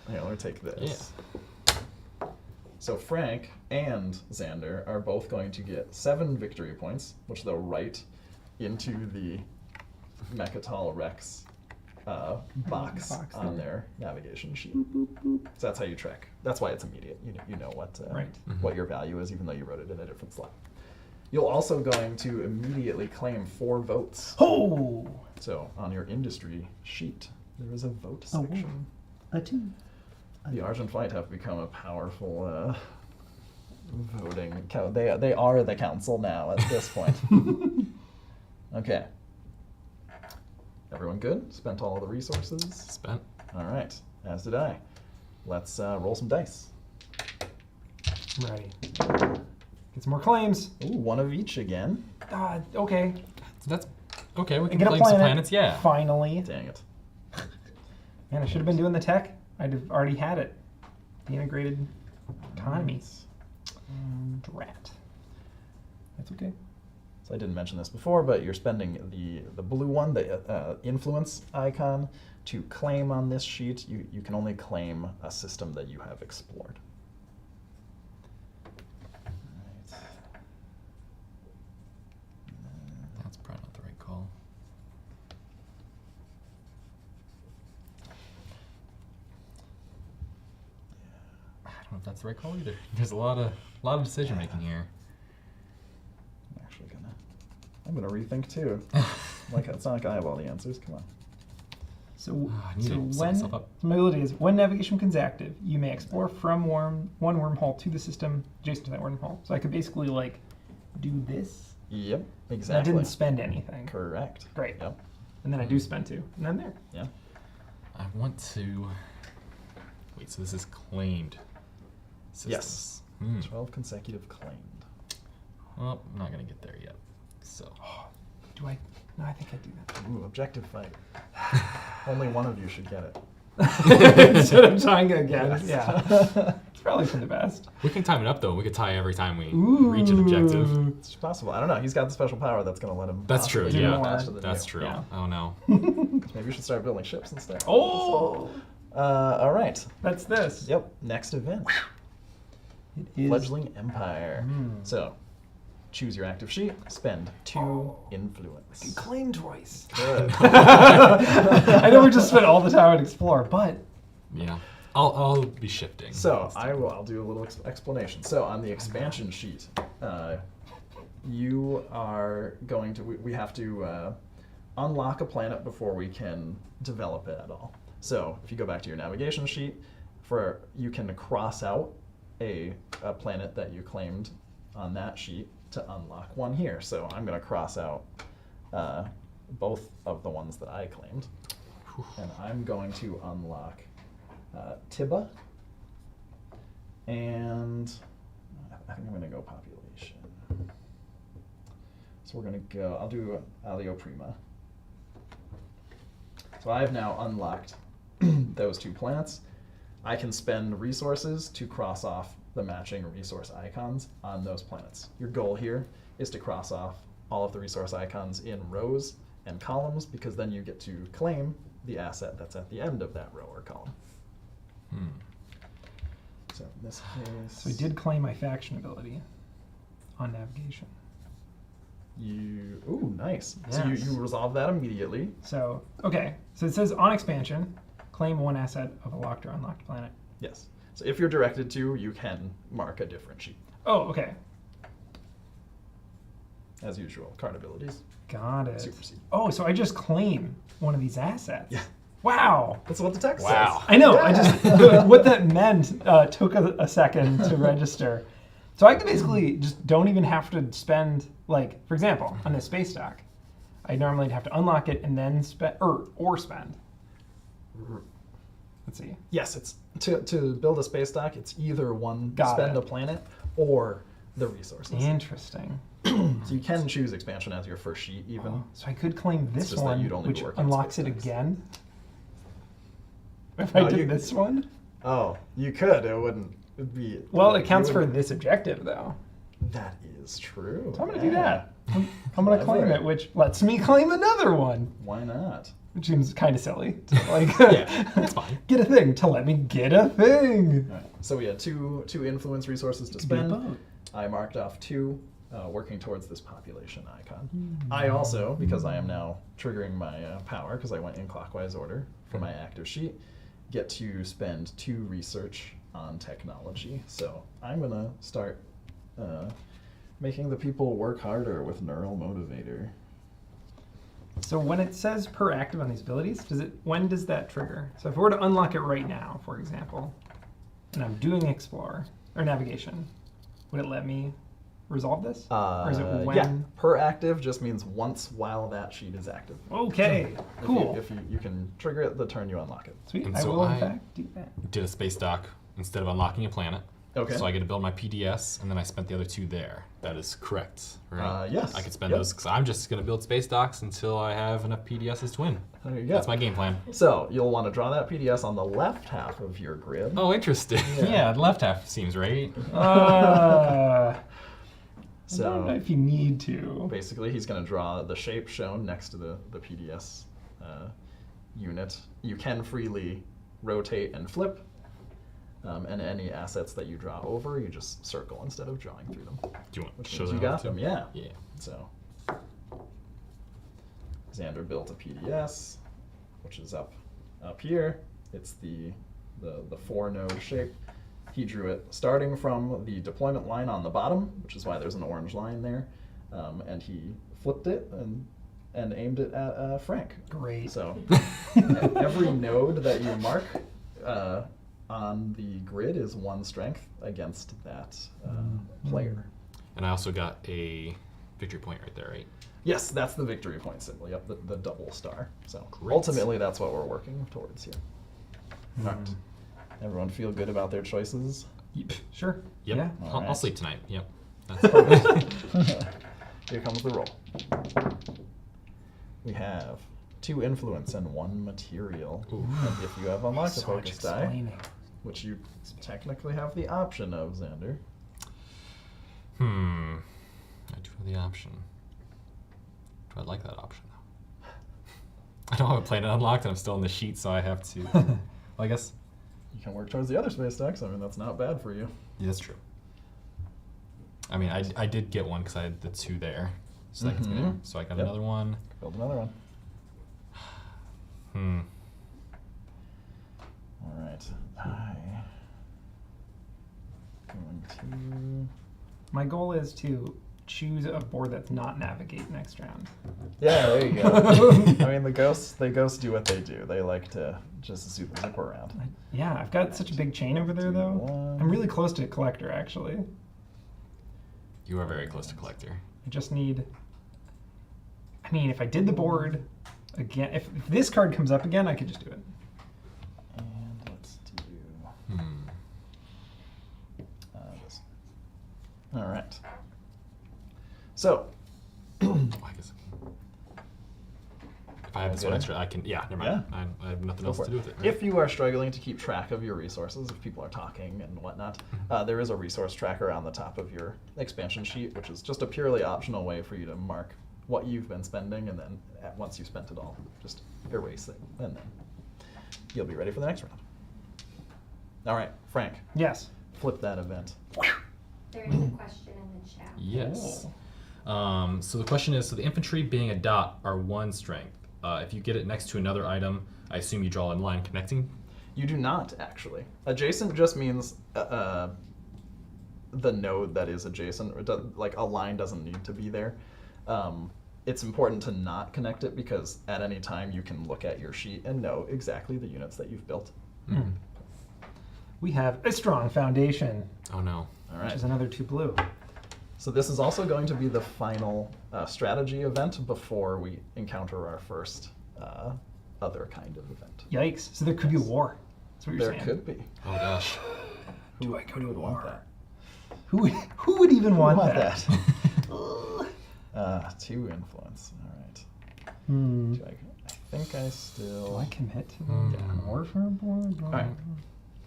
Speaker 2: here, let me take this. So Frank and Xander are both going to get 7 victory points, which they'll write into the Mechatol Rex box
Speaker 3: Box
Speaker 2: on
Speaker 3: there.
Speaker 2: their navigation sheet.
Speaker 3: Boop, boop.
Speaker 2: So that's how you track. That's why it's immediate. You know what
Speaker 3: Right.
Speaker 2: what your value is, even though you wrote it in a different slot. You're also going to immediately claim 4 votes.
Speaker 3: Oh!
Speaker 2: So on your industry sheet, there is a vote
Speaker 3: Oh,
Speaker 2: section.
Speaker 3: A 2.
Speaker 2: The Argent Flight have become a powerful voting. They are the council now at this point. Okay. Everyone good? Spent all of the resources?
Speaker 1: Spent.
Speaker 2: All right. As did I. Let's roll some dice.
Speaker 3: I'm ready. Get some more claims.
Speaker 2: Ooh, 1 of each again.
Speaker 3: Okay.
Speaker 1: So that's okay. We
Speaker 3: I
Speaker 1: can
Speaker 3: get a
Speaker 1: claim
Speaker 3: planet.
Speaker 1: some planets. Yeah.
Speaker 3: Finally.
Speaker 2: Dang it.
Speaker 3: Man, I should have been doing the tech. I'd have already had it. The integrated economy. Drat. That's okay.
Speaker 2: So I didn't mention this before, but you're spending the blue one, the influence icon, to claim on this sheet. You can only claim a system that you have explored. Alright.
Speaker 1: That's probably not the right call. I don't know if that's the right call either. There's a lot of decision making here.
Speaker 2: I'm gonna rethink too. Like it's not like I have all the answers. Come on.
Speaker 3: So,
Speaker 1: I need to set
Speaker 3: when
Speaker 1: myself up.
Speaker 3: the ability is when navigation becomes active, you may explore from one wormhole to the system adjacent to that wormhole. So I could basically like do this
Speaker 2: Yep,
Speaker 3: I
Speaker 2: exactly.
Speaker 3: didn't spend anything.
Speaker 2: Correct.
Speaker 3: Great.
Speaker 2: Yep.
Speaker 3: And then I do spend 2. And I'm there.
Speaker 2: Yeah.
Speaker 1: I want to. Wait, so this is claimed systems.
Speaker 2: Yes.
Speaker 1: Hmm.
Speaker 2: 12 consecutive claimed.
Speaker 1: Well, I'm not going to get there yet. So.
Speaker 3: Do I? No, I think I do that.
Speaker 2: Ooh, objective fight. Only one of you should get it.
Speaker 3: Instead of trying again.
Speaker 2: Yes.
Speaker 3: Yeah. It's probably for the best.
Speaker 1: We can time it up, though. We could tie every time we reach an objective.
Speaker 2: It's possible. I don't know. He's got the special power that's going to let him.
Speaker 1: That's true,
Speaker 2: possibly
Speaker 3: yeah.
Speaker 2: do it faster than
Speaker 1: That's
Speaker 2: you.
Speaker 1: true.
Speaker 3: Yeah.
Speaker 1: Oh, no.
Speaker 2: Maybe you should start building ships instead.
Speaker 3: Oh!
Speaker 2: All right.
Speaker 3: That's this.
Speaker 2: Yep. Next event.
Speaker 3: It is.
Speaker 2: Fledgling Empire. So, choose your active sheet. Spend 2 influence.
Speaker 3: Claim twice.
Speaker 2: Good.
Speaker 3: I know we just spent all the time at Explore, but
Speaker 1: Yeah. I'll be shifting.
Speaker 2: So I'll do a little explanation. So on the expansion sheet, you are going to we have to unlock a planet before we can develop it at all. So if you go back to your navigation sheet, you can cross out a planet that you claimed on that sheet to unlock one here. So I'm going to cross out both of the ones that I claimed, and I'm going to unlock Tiba, and I think I'm going to go population. So we're going to go, I'll do Alio Prima. So I have now unlocked those 2 planets. I can spend resources to cross off the matching resource icons on those planets. Your goal here is to cross off all of the resource icons in rows and columns, because then you get to claim the asset that's at the end of that row or column. So in this case,
Speaker 3: so I did claim my faction ability on navigation.
Speaker 2: Ooh, nice. So
Speaker 3: Yes.
Speaker 2: you resolve that immediately.
Speaker 3: So, okay. So it says on expansion, claim 1 asset of a locked or unlocked planet.
Speaker 2: Yes. So if you're directed to, you can mark a different sheet.
Speaker 3: Oh, okay.
Speaker 2: As usual, card abilities.
Speaker 3: Got it.
Speaker 2: Supersede.
Speaker 3: Oh, so I just claim one of these assets.
Speaker 2: Yeah.
Speaker 3: Wow.
Speaker 2: That's what the text
Speaker 1: Wow.
Speaker 2: says.
Speaker 3: I know.
Speaker 2: Yeah.
Speaker 3: I just what that meant took a second to register. So I can basically just don't even have to spend, like, for example, on this space dock, I normally have to unlock it and then spend or spend. Let's see.
Speaker 2: Yes, it's to build a space dock. It's either one
Speaker 3: Got
Speaker 2: spend
Speaker 3: it.
Speaker 2: a planet or the resources.
Speaker 3: Interesting.
Speaker 2: So you can choose expansion as your first sheet, even.
Speaker 3: Oh, so I could claim this
Speaker 2: just that
Speaker 3: one,
Speaker 2: you'd only
Speaker 3: which
Speaker 2: work on
Speaker 3: unlocks it
Speaker 2: space docks.
Speaker 3: again. If
Speaker 2: No,
Speaker 3: I did
Speaker 2: you-
Speaker 3: this one.
Speaker 2: Oh, you could. It wouldn't be.
Speaker 3: Well, it counts
Speaker 2: you
Speaker 3: for
Speaker 2: wouldn't-
Speaker 3: this objective, though.
Speaker 2: That is true.
Speaker 3: So I'm going to do
Speaker 2: Yeah.
Speaker 3: that. I'm going to claim
Speaker 2: Clever.
Speaker 3: it, which lets me claim another one.
Speaker 2: Why not?
Speaker 3: Which seems kind of silly. To, like,
Speaker 1: Yeah, that's fine.
Speaker 3: get a thing to let me get a thing.
Speaker 2: All right. So we had two influence resources to
Speaker 3: Could be a
Speaker 2: spend.
Speaker 3: boat.
Speaker 2: I marked off 2, working towards this population icon. I also, because I am now triggering my power, because I went in clockwise order for my active sheet, get to spend 2 research on technology. So I'm gonna start making the people work harder with neural motivator.
Speaker 3: So when it says per active on these abilities, when does that trigger? So if we were to unlock it right now, for example, and I'm doing explore or navigation, would it let me resolve this? Or is it when?
Speaker 2: Yeah, per active just means once while that sheet is active.
Speaker 3: Okay, cool.
Speaker 2: If you can trigger it the turn you unlock it.
Speaker 3: Sweet,
Speaker 1: And
Speaker 3: I
Speaker 1: so
Speaker 3: will in
Speaker 1: I-
Speaker 3: fact do that.
Speaker 1: Did a space dock instead of unlocking a planet.
Speaker 2: Okay.
Speaker 1: So I get to build my PDS, and then I spent the other 2 there. That is correct, right?
Speaker 2: Yes.
Speaker 1: I could spend
Speaker 2: Yep.
Speaker 1: those, because I'm just going to build space docks until I have enough PDSs to win.
Speaker 2: There you go.
Speaker 1: That's my game plan.
Speaker 2: So you'll want to draw that PDS on the left half of your grid.
Speaker 1: Oh, interesting.
Speaker 2: Yeah.
Speaker 1: Yeah, the left half seems right.
Speaker 3: I don't know
Speaker 2: So
Speaker 3: if you need to.
Speaker 2: basically, he's going to draw the shape shown next to the PDS unit. You can freely rotate and flip, and any assets that you draw over, you just circle instead of drawing through them.
Speaker 1: Do you want to
Speaker 2: Which
Speaker 1: show
Speaker 2: means
Speaker 1: them?
Speaker 2: you got
Speaker 1: off too?
Speaker 2: them, yeah.
Speaker 1: Yeah.
Speaker 2: So Xander built a PDS, which is up here. It's the 4-node shape. He drew it starting from the deployment line on the bottom, which is why there's an orange line there, and he flipped it and aimed it at Frank.
Speaker 3: Great.
Speaker 2: So every node that you mark on the grid is 1 strength against that player.
Speaker 1: And I also got a victory point right there, right?
Speaker 2: Yes, that's the victory point symbol. Yep, the double star. So
Speaker 1: Great.
Speaker 2: ultimately, that's what we're working towards here. All right. Everyone feel good about their choices?
Speaker 3: Sure.
Speaker 1: Yep.
Speaker 3: Yeah.
Speaker 1: I'll
Speaker 2: Alright.
Speaker 1: sleep tonight. Yep.
Speaker 2: Here comes the roll. We have 2 influence and 1 material.
Speaker 1: Ooh.
Speaker 2: And if you have unlocked a
Speaker 3: So much
Speaker 2: focus die,
Speaker 3: explaining.
Speaker 2: which you technically have the option of, Xander.
Speaker 1: I do have the option. Do I like that option though? I don't have a planet unlocked and I'm still in the sheet, so I have to. Well, I guess.
Speaker 2: You can work towards the other space decks. I mean, that's not bad for you.
Speaker 1: Yeah, that's true. I mean, I did get one because I had the 2 there. So that gets me there. So I got
Speaker 2: Yep.
Speaker 1: another one.
Speaker 2: Build another one. All right. Going
Speaker 3: My goal is to choose a board that's not navigate next round.
Speaker 2: to. Yeah, there you go. I mean, the ghosts do what they do. They like to just zip around.
Speaker 3: Yeah, I've got such a big chain over there, though.
Speaker 2: 1.
Speaker 3: I'm really close to collector, actually.
Speaker 1: You are very close to collector.
Speaker 3: I just need. I mean, if I did the board again, if this card comes up again, I could just do it.
Speaker 2: And let's do this. All right. So,
Speaker 1: Oh, I guess. If I have this one
Speaker 2: Okay.
Speaker 1: extra, I can. Yeah, never mind. I have nothing
Speaker 2: go
Speaker 1: else
Speaker 2: for
Speaker 1: to
Speaker 2: it.
Speaker 1: do with it.
Speaker 2: If you are struggling to keep track of your resources, if people are talking and whatnot, there is a resource tracker on the top of your expansion sheet, which is just a purely optional way for you to mark what you've been spending, and then once you've spent it all, just erase it, and then you'll be ready for the next round. All right, Frank,
Speaker 3: Yes.
Speaker 2: flip that event.
Speaker 4: There is a question in the chat.
Speaker 1: Yes. So the question is, so the infantry being a dot are 1 strength. If you get it next to another item, I assume you draw a line connecting.
Speaker 2: You do not, actually. Adjacent just means the node that is adjacent. Like, a line doesn't need to be there. It's important to not connect it because at any time you can look at your sheet and know exactly the units that you've built.
Speaker 3: We have a strong foundation,
Speaker 1: Oh no.
Speaker 2: All
Speaker 3: which
Speaker 2: right.
Speaker 3: is another 2 blue.
Speaker 2: So this is also going to be the final strategy event before we encounter our first other kind of event.
Speaker 3: Yikes. So there could be a war. That's what you're
Speaker 2: There
Speaker 3: saying.
Speaker 2: could be.
Speaker 1: Oh gosh.
Speaker 3: Do I go to
Speaker 2: Who would
Speaker 3: war?
Speaker 2: want that?
Speaker 3: Who would even want
Speaker 2: want
Speaker 3: that?
Speaker 2: 2 influence. All right.
Speaker 3: Hmm.
Speaker 2: I think I still.
Speaker 3: Do I commit to the warfare board?
Speaker 2: All right.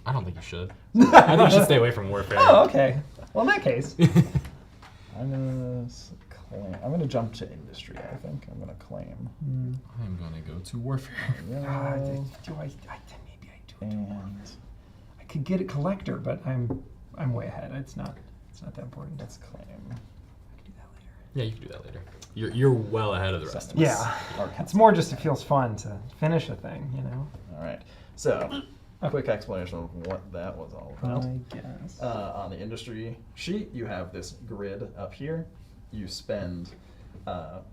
Speaker 1: I don't think you should. I think you should stay away from warfare.
Speaker 3: Oh, okay. Well, in that case.
Speaker 2: I'm gonna jump to industry. I think I'm gonna claim.
Speaker 1: I'm gonna go to warfare.
Speaker 2: Yellow,
Speaker 3: Maybe I do.
Speaker 2: and
Speaker 3: I could get a collector, but I'm way ahead. It's not that important.
Speaker 2: let's claim.
Speaker 3: I could do that later.
Speaker 1: Yeah, you can do that later. You're well ahead of the rest of us.
Speaker 3: Yeah. It's more just it feels fun to finish a thing, you know?
Speaker 2: All right. So, a quick explanation of what that was all about.
Speaker 3: I guess.
Speaker 2: On the industry sheet, you have this grid up here. You spend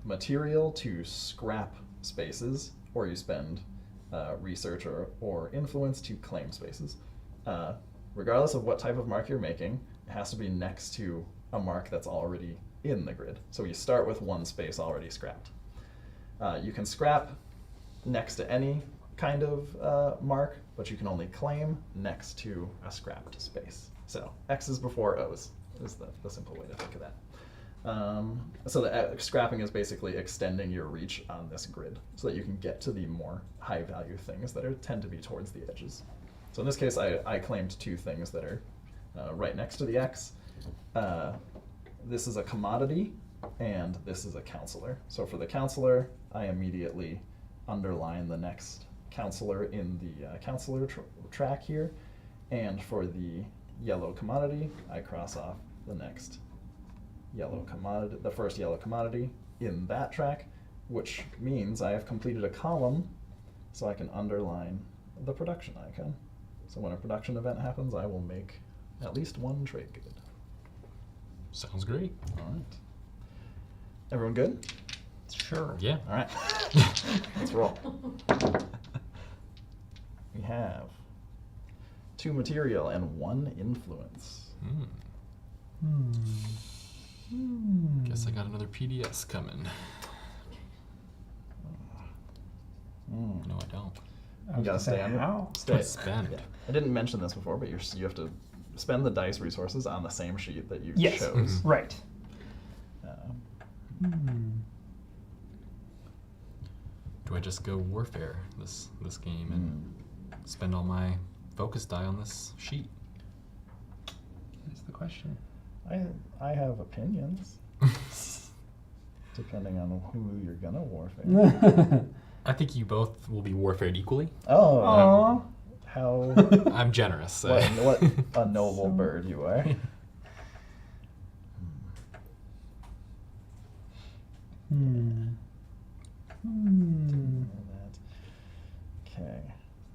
Speaker 2: material to scrap spaces, or you spend research or influence to claim spaces. Regardless of what type of mark you're making, it has to be next to a mark that's already in the grid. So you start with 1 space already scrapped. You can scrap next to any kind of mark, but you can only claim next to a scrapped space. So X's before O's is the simple way to think of that. So the scrapping is basically extending your reach on this grid so that you can get to the more high value things that tend to be towards the edges. So in this case, I claimed 2 things that are right next to the X. This is a commodity, and this is a counselor. So for the counselor, I immediately underline the next counselor in the counselor track here. And for the yellow commodity, I cross off the next yellow commodity, the first yellow commodity in that track, which means I have completed a column, so I can underline the production icon. So when a production event happens, I will make at least 1 trade good.
Speaker 1: Sounds great.
Speaker 2: All right. Everyone good?
Speaker 3: Sure.
Speaker 1: Yeah.
Speaker 2: All right. Let's roll. We have 2 material and 1 influence.
Speaker 1: Mm. Guess I got another PDS coming. No, I don't.
Speaker 2: You gotta stay on your stay.
Speaker 1: Spend.
Speaker 2: Yeah. I didn't mention this before, but you have to spend the dice resources on the same sheet that you
Speaker 3: Yes.
Speaker 2: chose.
Speaker 3: Right.
Speaker 1: Do I just go warfare this game and spend all my focus die on this sheet?
Speaker 3: That's the question.
Speaker 2: I have opinions, depending on who you're gonna warfare.
Speaker 1: I think you both will be warfared equally.
Speaker 2: Oh,
Speaker 3: Aww.
Speaker 2: how
Speaker 1: I'm generous.
Speaker 2: what a noble bird you are. Okay.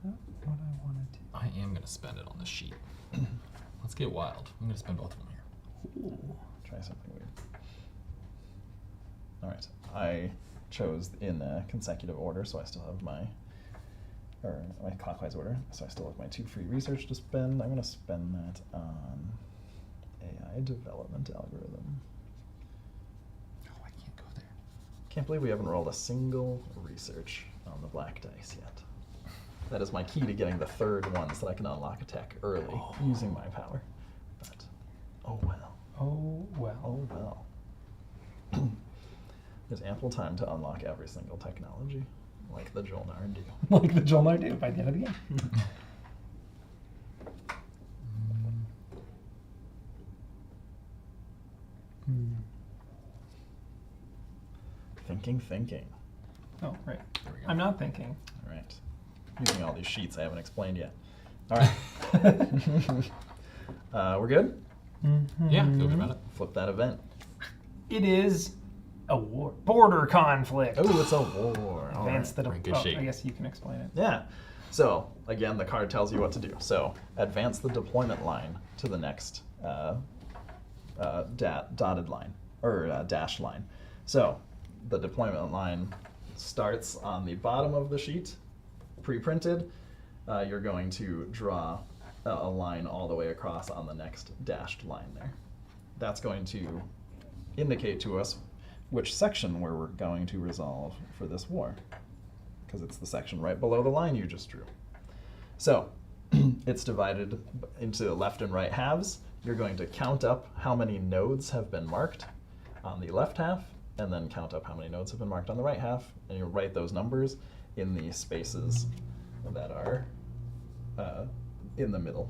Speaker 3: What I wanted to.
Speaker 1: I am going to spend it on this sheet. Let's get wild. I'm going to spend both of them here.
Speaker 2: Ooh, try something weird. All right, I chose in consecutive order, so I still have my clockwise order. So I still have my 2 free research to spend. I'm going to spend that on AI development algorithm.
Speaker 1: Oh, I can't go there.
Speaker 2: Can't believe we haven't rolled a single research on the black dice yet. That is my key to getting the third one, so that I can unlock a tech early using my power. But, oh well.
Speaker 3: Oh well.
Speaker 2: Oh well. There's ample time to unlock every single technology, like the Jolnar do.
Speaker 3: Like the Jolnar do by the end of the game.
Speaker 2: Thinking.
Speaker 3: Oh, right.
Speaker 1: There we go.
Speaker 3: I'm not thinking.
Speaker 2: All right. Using all these sheets I haven't explained yet. All right. We're good?
Speaker 1: Yeah, feel good about it.
Speaker 2: Flip that event.
Speaker 3: It is a war. Border conflict.
Speaker 2: Oh, it's a war. All
Speaker 3: Advance
Speaker 2: right.
Speaker 3: the
Speaker 1: We're in good shape.
Speaker 3: I guess you can explain it.
Speaker 2: Yeah. So, again, the card tells you what to do. So, advance the deployment line to the next dotted line, or dashed line. So, the deployment line starts on the bottom of the sheet, pre-printed. You're going to draw a line all the way across on the next dashed line there. That's going to indicate to us which section where we're going to resolve for this war, because it's the section right below the line you just drew. So, it's divided into left and right halves. You're going to count up how many nodes have been marked on the left half, and then count up how many nodes have been marked on the right half, and you write those numbers in the spaces that are in the middle,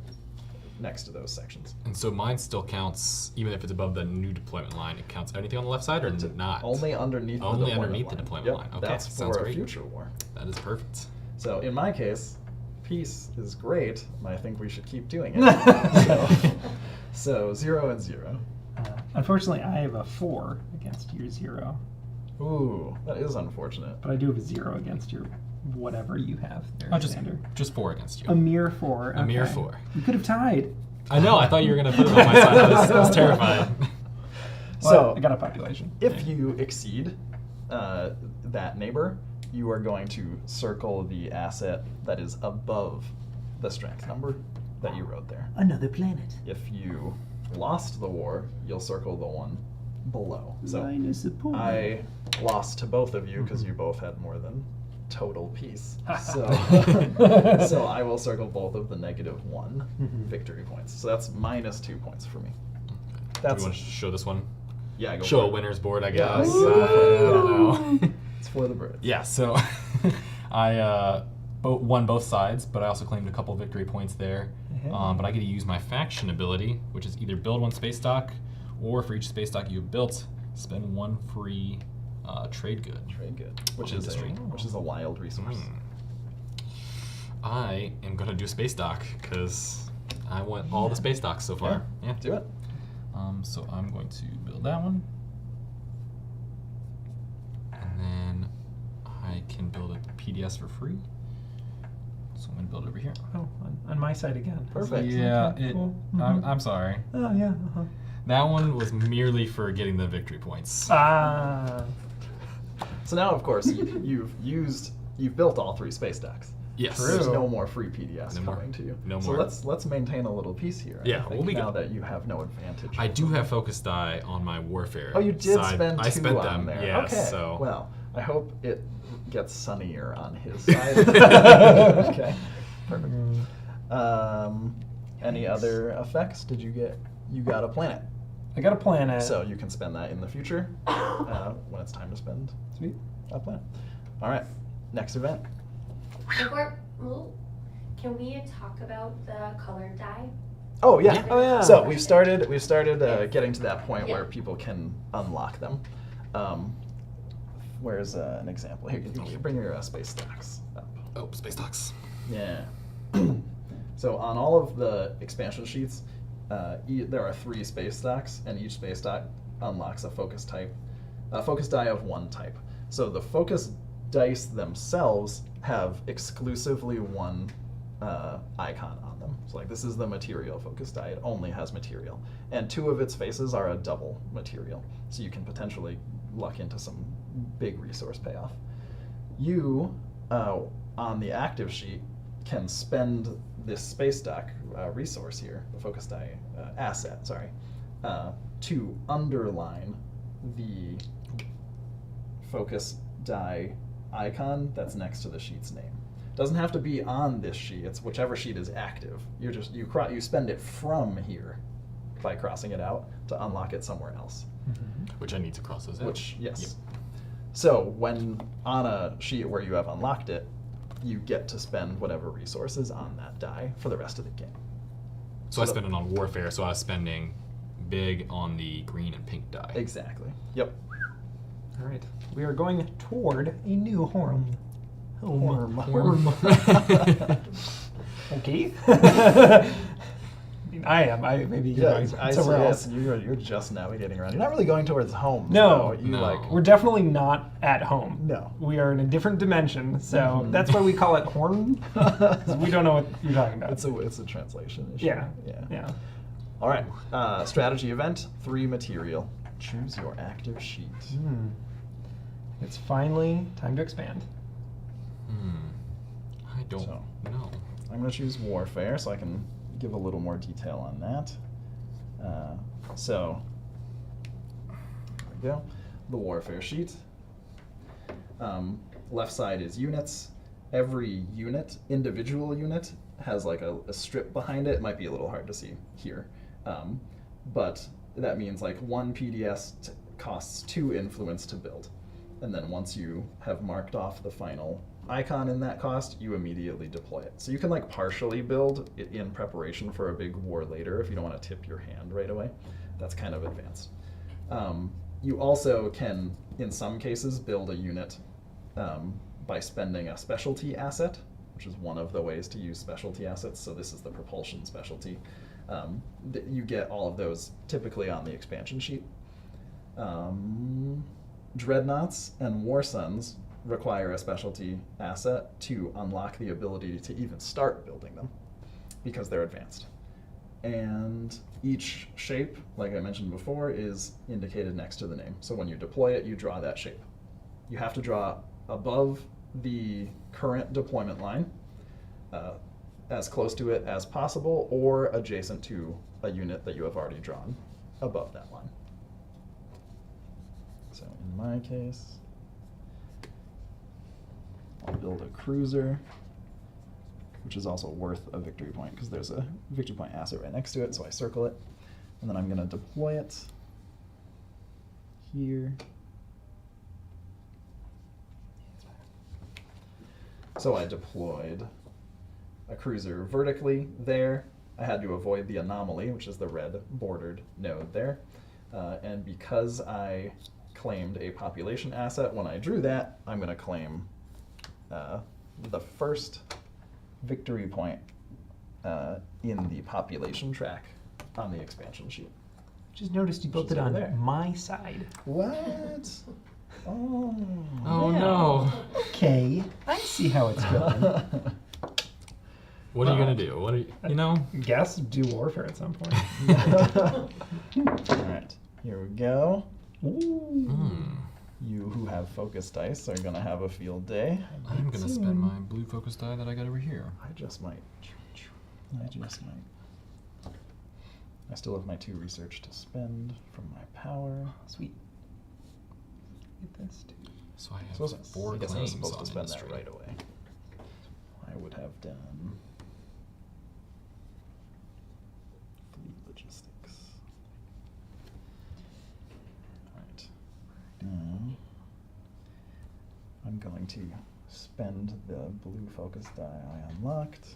Speaker 2: next to those sections.
Speaker 1: And so mine still counts, even if it's above the new deployment line, it counts anything on the left side or not?
Speaker 2: Only underneath
Speaker 1: Only
Speaker 2: the deployment
Speaker 1: underneath
Speaker 2: line.
Speaker 1: the deployment
Speaker 2: Yep,
Speaker 1: line. Okay,
Speaker 2: that's
Speaker 1: sounds
Speaker 2: for a
Speaker 1: great.
Speaker 2: future war.
Speaker 1: That is perfect.
Speaker 2: So in my case, peace is great, and I think we should keep doing it. so 0 and 0.
Speaker 3: Unfortunately, I have a 4 against your 0.
Speaker 2: Ooh, that is unfortunate.
Speaker 3: But I do have a 0 against your whatever you have there,
Speaker 1: Oh, just
Speaker 3: Xander.
Speaker 1: 4 against you.
Speaker 3: A mere 4.
Speaker 1: A mere
Speaker 3: okay.
Speaker 1: 4.
Speaker 3: We could have tied.
Speaker 1: I know, I thought you were going to put it on my side. I was terrified.
Speaker 3: Well, I got a population.
Speaker 2: If you exceed that neighbor, you are going to circle the asset that is above the strength number that you wrote there.
Speaker 3: Another planet.
Speaker 2: If you lost the war, you'll circle the one below. So
Speaker 3: Minus a point.
Speaker 2: I lost to both of you because you both had more than total peace. So, so I will circle both of the -1 victory points. So that's -2 points for me.
Speaker 1: Do
Speaker 2: That's
Speaker 1: you want to show this one?
Speaker 2: yeah. Go
Speaker 1: Show
Speaker 2: for
Speaker 1: a
Speaker 2: it.
Speaker 1: winner's board, I
Speaker 2: Yeah,
Speaker 1: guess.
Speaker 2: go for it.
Speaker 1: I don't know.
Speaker 2: It's for the birds.
Speaker 1: Yeah, so I won both sides, but I also claimed a couple victory points there. But I get to use my faction ability, which is either build 1 space dock, or for each space dock you've built, spend 1 free trade good.
Speaker 2: Trade good. Which
Speaker 1: Industry.
Speaker 2: is a wild resource.
Speaker 1: I am going to do space dock, because I want all the space docks so far. Yeah.
Speaker 2: Do it.
Speaker 1: So I'm going to build that one. And then I can build a PDS for free. So I'm going to build it over here.
Speaker 3: Oh, on my side again.
Speaker 2: Perfect.
Speaker 1: Yeah,
Speaker 3: Okay, cool. Mhm.
Speaker 1: I'm sorry.
Speaker 3: Oh, yeah.
Speaker 1: That one was merely for getting the victory points.
Speaker 3: Ah.
Speaker 2: So now, of course, you've built all 3 space docks.
Speaker 1: Yes.
Speaker 3: True.
Speaker 2: There's no more free PDS
Speaker 1: No more.
Speaker 2: coming to you.
Speaker 1: No
Speaker 2: so
Speaker 1: more.
Speaker 2: let's maintain a little peace here.
Speaker 1: Yeah,
Speaker 2: I think
Speaker 1: we'll be
Speaker 2: now
Speaker 1: good.
Speaker 2: that you have no advantage.
Speaker 1: I do have focus die on my warfare.
Speaker 2: Oh, you did
Speaker 1: side.
Speaker 2: spend 2
Speaker 1: I spent
Speaker 2: on
Speaker 1: them.
Speaker 2: there.
Speaker 1: Yeah.
Speaker 2: Okay.
Speaker 1: So.
Speaker 2: Well, I hope it gets sunnier on his side. Okay. Perfect. Any other effects? Did you get? You got a planet.
Speaker 3: I got a planet.
Speaker 2: So you can spend that in the future when it's time to spend
Speaker 3: Sweet.
Speaker 2: a planet. All right. Next event.
Speaker 4: Can we talk about the colored dye?
Speaker 2: Oh yeah.
Speaker 1: Yeah.
Speaker 3: Oh, yeah.
Speaker 2: So we've started getting to that point
Speaker 4: Yeah.
Speaker 2: where people can unlock them. Where's an example? Here, you bring your space stacks up.
Speaker 1: Oh, space docks.
Speaker 2: Yeah. So on all of the expansion sheets, there are 3 space stacks, and each space stack unlocks a focus die of 1 type. So the focus dice themselves have exclusively 1 icon on them. So like this is the material focus die. It only has material, and 2 of its faces are a double material. So you can potentially luck into some big resource payoff. You on the active sheet can spend this space stack resource here, the focus die asset, sorry, to underline the focus die icon that's next to the sheet's name. Doesn't have to be on this sheet. It's whichever sheet is active. You spend it from here by crossing it out to unlock it somewhere else.
Speaker 1: Which I need to cross those out.
Speaker 2: Which yes.
Speaker 1: Yep.
Speaker 2: So when on a sheet where you have unlocked it, you get to spend whatever resources on that die for the rest of the game.
Speaker 1: So I spent it on warfare, so I was spending big on the green and pink die.
Speaker 2: Exactly. Yep.
Speaker 3: All right. We are going toward a new home.
Speaker 1: Worm.
Speaker 3: Okay. I mean, I am. Maybe you're going somewhere else.
Speaker 2: You're just navigating around. You're not really going towards home.
Speaker 3: No.
Speaker 2: So you
Speaker 1: No.
Speaker 2: like.
Speaker 3: We're definitely not at home.
Speaker 2: No.
Speaker 3: We are in a different dimension, so that's why we call it horn. 'Cause we don't know what you're talking about.
Speaker 2: It's a translation issue.
Speaker 3: Yeah.
Speaker 2: Yeah.
Speaker 3: Yeah.
Speaker 2: All right. Strategy event. 3 material. Choose your active sheet.
Speaker 3: It's finally time to expand.
Speaker 1: I don't
Speaker 2: So.
Speaker 1: know.
Speaker 2: I'm going to choose warfare so I can give a little more detail on that. So, there we go. The warfare sheet. Left side is units. Every unit, individual unit, has like a strip behind it. It might be a little hard to see here. But that means like 1 PDS costs 2 influence to build. And then once you have marked off the final icon in that cost, you immediately deploy it. So you can like partially build it in preparation for a big war later if you don't want to tip your hand right away. That's kind of advanced. You also can, in some cases, build a unit by spending a specialty asset, which is one of the ways to use specialty assets. So this is the propulsion specialty. You get all of those typically on the expansion sheet. Dreadnoughts and War Suns require a specialty asset to unlock the ability to even start building them because they're advanced. And each shape, like I mentioned before, is indicated next to the name. So when you deploy it, you draw that shape. You have to draw above the current deployment line, as close to it as possible, or adjacent to a unit that you have already drawn above that line. So in my case, I'll build a cruiser, which is also worth a victory point because there's a victory point asset right next to it, so I circle it. And then I'm going to deploy it here. So I deployed a cruiser vertically there. I had to avoid the anomaly, which is the red bordered node there. And because I claimed a population asset when I drew that, I'm going to claim the first victory point in the population track on the expansion sheet.
Speaker 3: Just noticed you built it on
Speaker 2: there.
Speaker 3: my side.
Speaker 2: What? Oh.
Speaker 1: Oh no.
Speaker 3: Okay, I see how it's going.
Speaker 1: What are you gonna do? What are you know?
Speaker 3: Guess do warfare at some point.
Speaker 2: All right, here we go.
Speaker 3: Ooh.
Speaker 2: You who have focus dice are going to have a field day.
Speaker 1: I'm going to spend my blue focus die that I got over here.
Speaker 2: I just might. I still have my 2 research to spend from my power.
Speaker 3: Sweet. Get this too.
Speaker 1: So I have 4
Speaker 2: I guess I was
Speaker 1: claims
Speaker 2: supposed
Speaker 1: on
Speaker 2: to spend
Speaker 1: industry.
Speaker 2: that right away. I would have done fleet logistics. Alright. Now I'm going to spend the blue focus die I unlocked.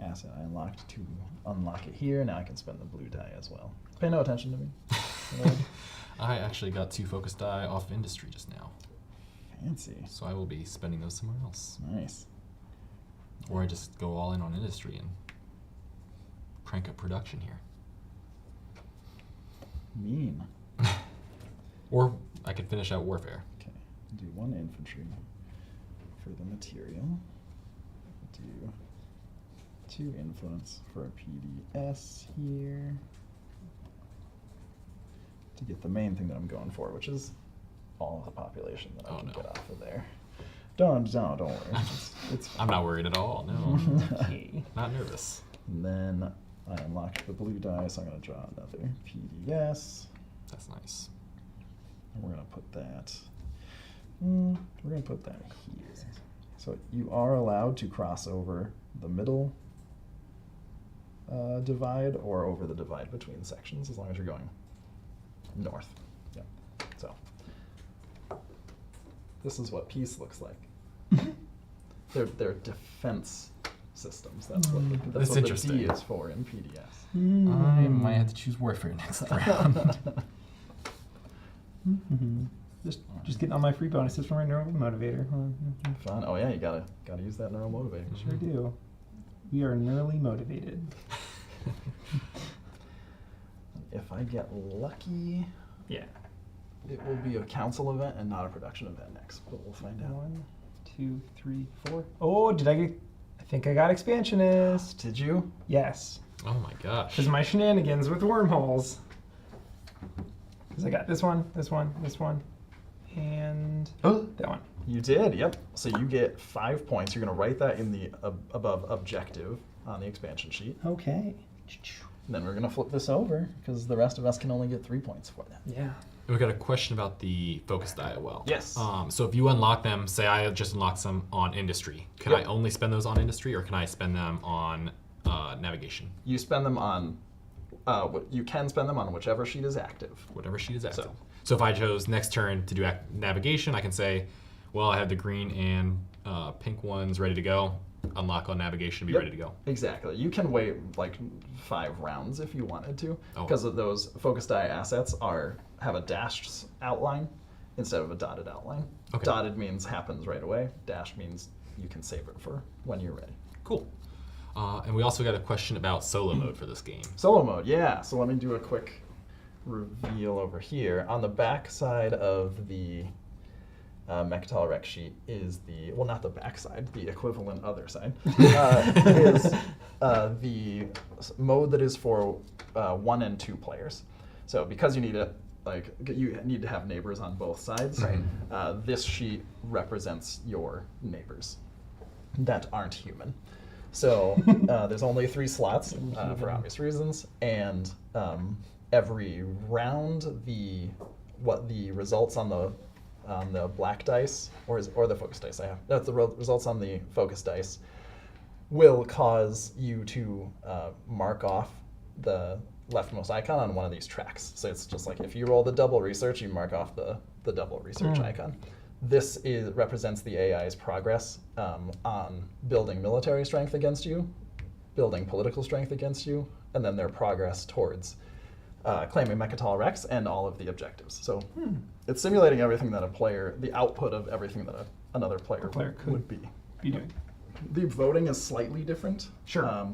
Speaker 2: Asset I unlocked to unlock it here. Now I can spend the blue die as well. Pay no attention to me.
Speaker 1: I actually got 2 focus die off industry just now.
Speaker 2: Fancy.
Speaker 1: So I will be spending those somewhere else.
Speaker 2: Nice.
Speaker 1: Or I just go all in on industry and crank up production here.
Speaker 2: Mean.
Speaker 1: Or I could finish out warfare.
Speaker 2: Okay. Do 1 infantry for the material. Do 2 influence for a PDS here. To get the main thing that I'm going for, which is all of the population that I can get off of there. Don't worry. It's
Speaker 1: I'm not worried at all, no.
Speaker 3: Okay.
Speaker 1: Not nervous.
Speaker 2: And then I unlocked the blue die, so I'm going to draw another PDS.
Speaker 1: That's nice.
Speaker 2: And we're going to put that. We're going to put that here. So you are allowed to cross over the middle divide or over the divide between sections, as long as you're going north. Yeah. So this is what peace looks like. They're defense systems. That's what
Speaker 1: That's
Speaker 2: what
Speaker 1: interesting.
Speaker 2: the D is for in PDS.
Speaker 1: I might have to choose warfare next round.
Speaker 3: Just getting all my free bonuses from my neural motivator.
Speaker 2: Fun. Oh yeah, you gotta use that neural motivator.
Speaker 3: Sure do. We are neurally motivated.
Speaker 2: If I get lucky,
Speaker 3: Yeah.
Speaker 2: it will be a council event and not a production event next, but we'll find out.
Speaker 3: 1, 2, 3, 4. Oh, did I get? I think I got expansionist.
Speaker 2: Did you?
Speaker 3: Yes.
Speaker 1: Oh my gosh.
Speaker 3: Because my shenanigans with wormholes. Because I got this one, and that one.
Speaker 2: You did, yep. So you get 5 points. You're going to write that in the above objective on the expansion sheet.
Speaker 3: Okay.
Speaker 2: And then we're going to flip this over because the rest of us can only get 3 points for that.
Speaker 3: Yeah.
Speaker 1: We got a question about the focus die as well.
Speaker 2: Yes.
Speaker 1: So if you unlock them, say I just unlocked some on industry, can I only spend those on industry, or can I spend them on navigation?
Speaker 2: You spend them on, you can spend them on whichever sheet is active.
Speaker 1: Whatever sheet is active. So if I chose next turn to do navigation, I can say, well, I have the green and pink ones ready to go. Unlock on navigation, be ready to go.
Speaker 2: Exactly. You can wait like 5 rounds if you wanted to, because of those focus die assets have a dashed outline instead of a dotted outline.
Speaker 1: Okay.
Speaker 2: Dotted means happens right away. Dashed means you can save it for when you're ready.
Speaker 1: Cool. And we also got a question about solo mode for this game.
Speaker 2: Solo mode, yeah. So let me do a quick reveal over here. On the back side of the Mechatol rec sheet is the, well, not the back side, the equivalent other side, is the mode that is for 1 and 2 players. So because you need to have neighbors on both sides, this sheet represents your neighbors that aren't human. So there's only 3 slots for obvious reasons, and every round the results on the black dice or the focus dice that's the results on the focus dice will cause you to mark off the leftmost icon on one of these tracks. So it's just like if you roll the double research, you mark off the double research icon. This represents the AI's progress on building military strength against you, building political strength against you, and then their progress towards claiming Mechatol Rex and all of the objectives. So it's simulating everything that the output of everything that another player would be
Speaker 3: doing.
Speaker 2: The voting is slightly different.
Speaker 3: Sure.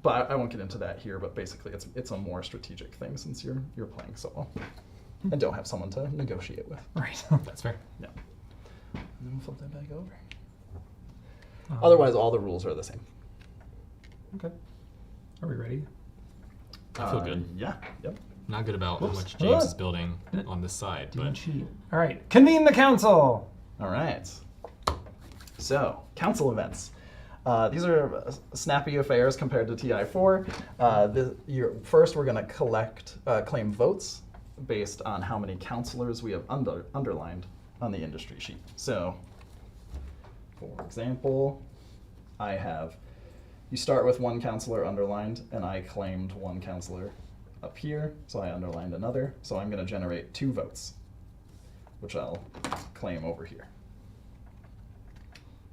Speaker 2: But I won't get into that here, but basically it's a more strategic thing since you're playing solo and don't have someone to negotiate with.
Speaker 3: Right.
Speaker 1: That's fair.
Speaker 2: Yeah. And then we'll flip that back over. Otherwise, all the rules are the same.
Speaker 3: Okay. Are we ready?
Speaker 1: I feel good.
Speaker 2: Yeah. Yep.
Speaker 1: Not good about how much James is building on this side.
Speaker 3: Didn't
Speaker 1: But
Speaker 3: cheat. All right, convene the council.
Speaker 2: All right. So, council events. These are snappy affairs compared to TI4. First, we're going to claim votes based on how many councilors we have underlined on the industry sheet. So, for example, you start with one councilor underlined, and I claimed one councilor up here, so I underlined another. So I'm going to generate 2 votes, which I'll claim over here.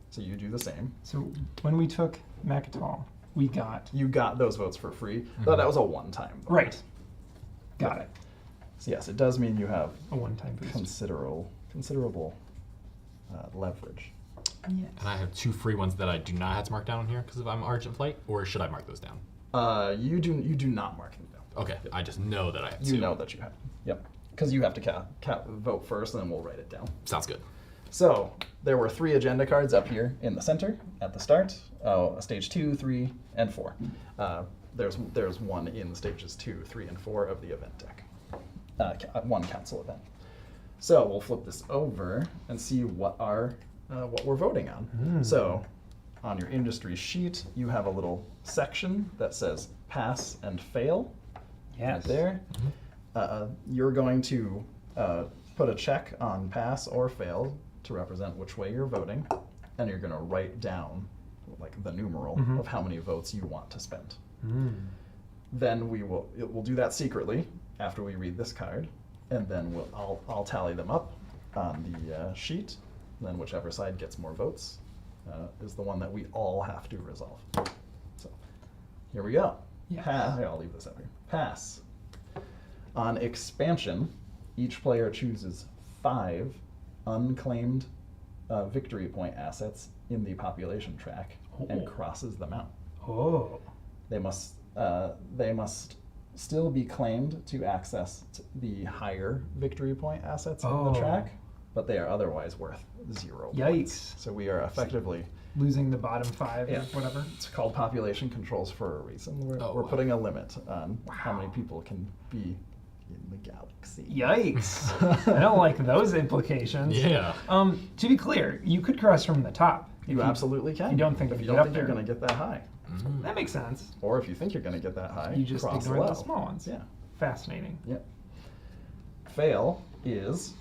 Speaker 2: So you do the same.
Speaker 3: So when we took Mechatol,
Speaker 2: You got those votes for free, but that was a one-time vote.
Speaker 3: Right. Got it.
Speaker 2: So yes, it does mean you have
Speaker 3: A one-time boost.
Speaker 2: considerable leverage.
Speaker 3: Yes.
Speaker 1: and I have 2 free ones that I do not have to mark down here because I'm Argent Flight, or should I mark those down?
Speaker 2: You do not mark them down.
Speaker 1: Okay, I just know that I have 2.
Speaker 2: You know that you have. Yep. Because you have to vote first, and then we'll write it down.
Speaker 1: Sounds good.
Speaker 2: So there were 3 agenda cards up here in the center at the start. Stage 2, 3, and 4. There's one in stages 2, 3, and 4 of the event deck. One council event. So we'll flip this over and see what we're voting on. So on your industry sheet, you have a little section that says pass and fail.
Speaker 3: Yes.
Speaker 2: Right there. You're going to put a check on pass or fail to represent which way you're voting, and you're going to write down like the numeral of how many votes you want to spend. Then we'll do that secretly after we read this card, and then I'll tally them up on the sheet. Then whichever side gets more votes is the one that we all have to resolve. So here we go.
Speaker 3: Yeah.
Speaker 2: I'll leave this up here. Pass. On expansion, each player chooses 5 unclaimed victory point assets in the population track and crosses them out.
Speaker 3: Oh.
Speaker 2: They must still be claimed to access the higher victory point assets in the track, but they are otherwise worth 0
Speaker 3: Yikes.
Speaker 2: points. So we are effectively
Speaker 3: Losing the bottom 5 or whatever.
Speaker 2: It's called population controls for a reason. We're putting a limit on how many people can be in the galaxy.
Speaker 3: Yikes. I don't like those implications.
Speaker 1: Yeah.
Speaker 3: To be clear, you could cross from the top. If
Speaker 2: You absolutely can.
Speaker 3: you don't think
Speaker 2: if
Speaker 3: you
Speaker 2: you
Speaker 3: get
Speaker 2: don't
Speaker 3: up
Speaker 2: think you're
Speaker 3: there.
Speaker 2: going to get that high,
Speaker 3: That makes sense.
Speaker 2: or if you think you're going to get that high,
Speaker 3: You just
Speaker 2: cross
Speaker 3: ignore
Speaker 2: low.
Speaker 3: the small ones.
Speaker 2: Yeah.
Speaker 3: Fascinating.
Speaker 2: Yep. Fail is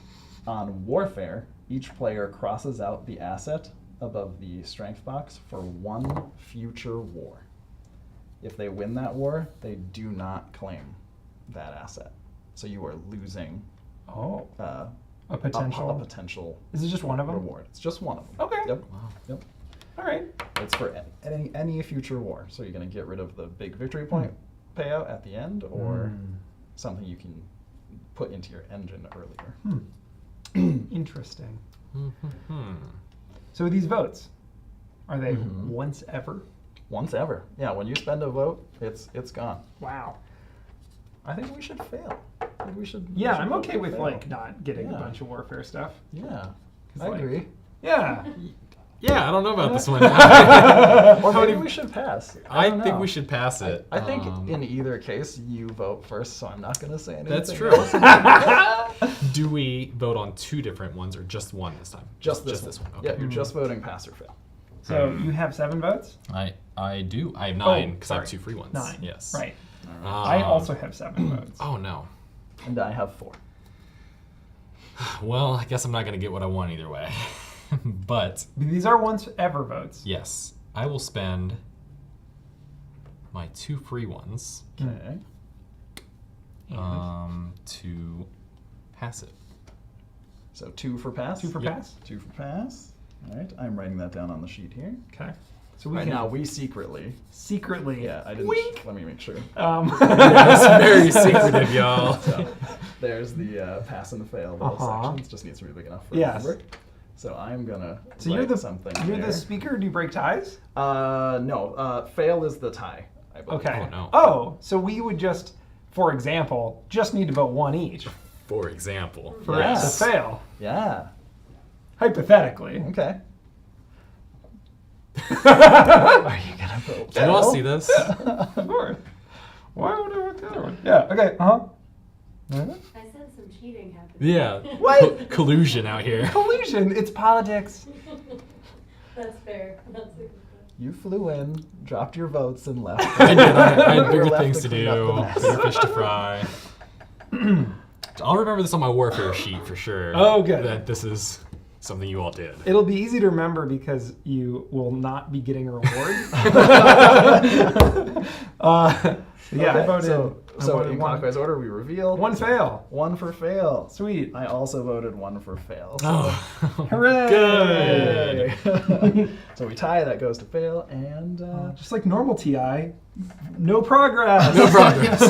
Speaker 2: on warfare. Each player crosses out the asset above the strength box for 1 future war. If they win that war, they do not claim that asset. So you are losing
Speaker 3: Oh.
Speaker 2: a
Speaker 3: potential.
Speaker 2: potential
Speaker 3: Is it just one of them?
Speaker 2: reward. It's just one of them.
Speaker 3: Okay.
Speaker 2: Yep.
Speaker 1: Wow.
Speaker 2: Yep.
Speaker 3: All right.
Speaker 2: It's for any future war. So you're going to get rid of the big victory point payout at the end, or something you can put into your engine earlier.
Speaker 3: Interesting.
Speaker 1: Hmm.
Speaker 3: So these votes, are they once ever?
Speaker 2: Once ever. Yeah, when you spend a vote, it's gone.
Speaker 3: Wow.
Speaker 2: I think we should fail. I think we should.
Speaker 3: Yeah,
Speaker 2: we should
Speaker 3: I'm
Speaker 2: vote
Speaker 3: okay
Speaker 2: for
Speaker 3: with
Speaker 2: fail.
Speaker 3: like not getting a
Speaker 2: Yeah.
Speaker 3: bunch of warfare stuff.
Speaker 2: Yeah,
Speaker 3: 'Cause,
Speaker 2: I
Speaker 3: like-
Speaker 2: agree.
Speaker 3: Yeah.
Speaker 1: Yeah, I don't know about this one.
Speaker 2: Or maybe we should pass.
Speaker 1: I
Speaker 2: don't
Speaker 1: think
Speaker 2: know.
Speaker 1: we should pass it.
Speaker 2: I think in either case, you vote first, so I'm not going to say anything.
Speaker 1: That's true.
Speaker 2: else.
Speaker 1: Do we vote on 2 different ones or just one this time?
Speaker 2: Just this one.
Speaker 1: Okay.
Speaker 2: Yeah, you're just voting pass or fail.
Speaker 3: So you have 7 votes?
Speaker 1: I do. I have 9 because I have
Speaker 3: sorry.
Speaker 1: 2 free ones.
Speaker 3: 9.
Speaker 1: Yes.
Speaker 3: Right.
Speaker 2: All
Speaker 3: I also have 7 votes.
Speaker 1: Oh no.
Speaker 2: And I have 4.
Speaker 1: Well, I guess I'm not going to get what I want either way. But
Speaker 3: These are once ever votes.
Speaker 1: yes, I will spend my 2 free ones
Speaker 2: Okay.
Speaker 1: to pass it.
Speaker 2: So 2 for pass.
Speaker 3: 2 for
Speaker 1: Yep.
Speaker 3: pass?
Speaker 2: 2 for pass. All right, I'm writing that down on the sheet here.
Speaker 3: Okay. So we
Speaker 2: Right
Speaker 3: can
Speaker 2: now, we secretly.
Speaker 3: secretly.
Speaker 2: Yeah, I didn't.
Speaker 3: Wink.
Speaker 2: Let me make sure.
Speaker 1: That's very secretive, y'all.
Speaker 2: So there's the pass and the fail little sections. Just needs to be big enough for
Speaker 3: Yes.
Speaker 2: remember. So I'm gonna
Speaker 3: So
Speaker 2: write
Speaker 3: you're the
Speaker 2: something.
Speaker 3: You're
Speaker 2: there.
Speaker 3: the speaker. Do you break ties?
Speaker 2: No. Fail is the tie. I believe.
Speaker 3: Okay.
Speaker 1: Oh, no.
Speaker 3: Oh, so we would just, for example, just need to vote 1 each
Speaker 1: For example.
Speaker 3: for
Speaker 2: Yes.
Speaker 3: it to fail.
Speaker 2: Yeah.
Speaker 3: Hypothetically.
Speaker 2: Okay. Are you gonna vote?
Speaker 1: Do you all see this?
Speaker 3: Of course. Why would I want the other one? Yeah. Okay. Huh?
Speaker 4: I said some cheating happened.
Speaker 1: Yeah.
Speaker 3: What?
Speaker 1: Collusion out here.
Speaker 3: Collusion. It's politics.
Speaker 4: That's fair. That's a good point.
Speaker 2: You flew in, dropped your votes, and left.
Speaker 1: I did. I had
Speaker 2: We're
Speaker 1: bigger
Speaker 2: left
Speaker 1: things to
Speaker 2: clean up the
Speaker 1: do.
Speaker 2: mess.
Speaker 1: Bigger fish to fry. I'll remember this on my warfare sheet for sure.
Speaker 3: Oh, good.
Speaker 1: That this is something you all did.
Speaker 3: It'll be easy to remember because you will not be getting a reward. Yeah,
Speaker 2: Okay,
Speaker 3: I voted.
Speaker 2: So
Speaker 3: I voted
Speaker 2: in
Speaker 3: one.
Speaker 2: clockwise order, we reveal
Speaker 3: One fail.
Speaker 2: one for fail.
Speaker 3: Sweet.
Speaker 2: I also voted one for fail. So
Speaker 1: Oh,
Speaker 3: Hooray!
Speaker 1: good.
Speaker 2: Yay. So we tie. That goes to fail, and
Speaker 3: Just like normal TI, no progress.
Speaker 1: No progress.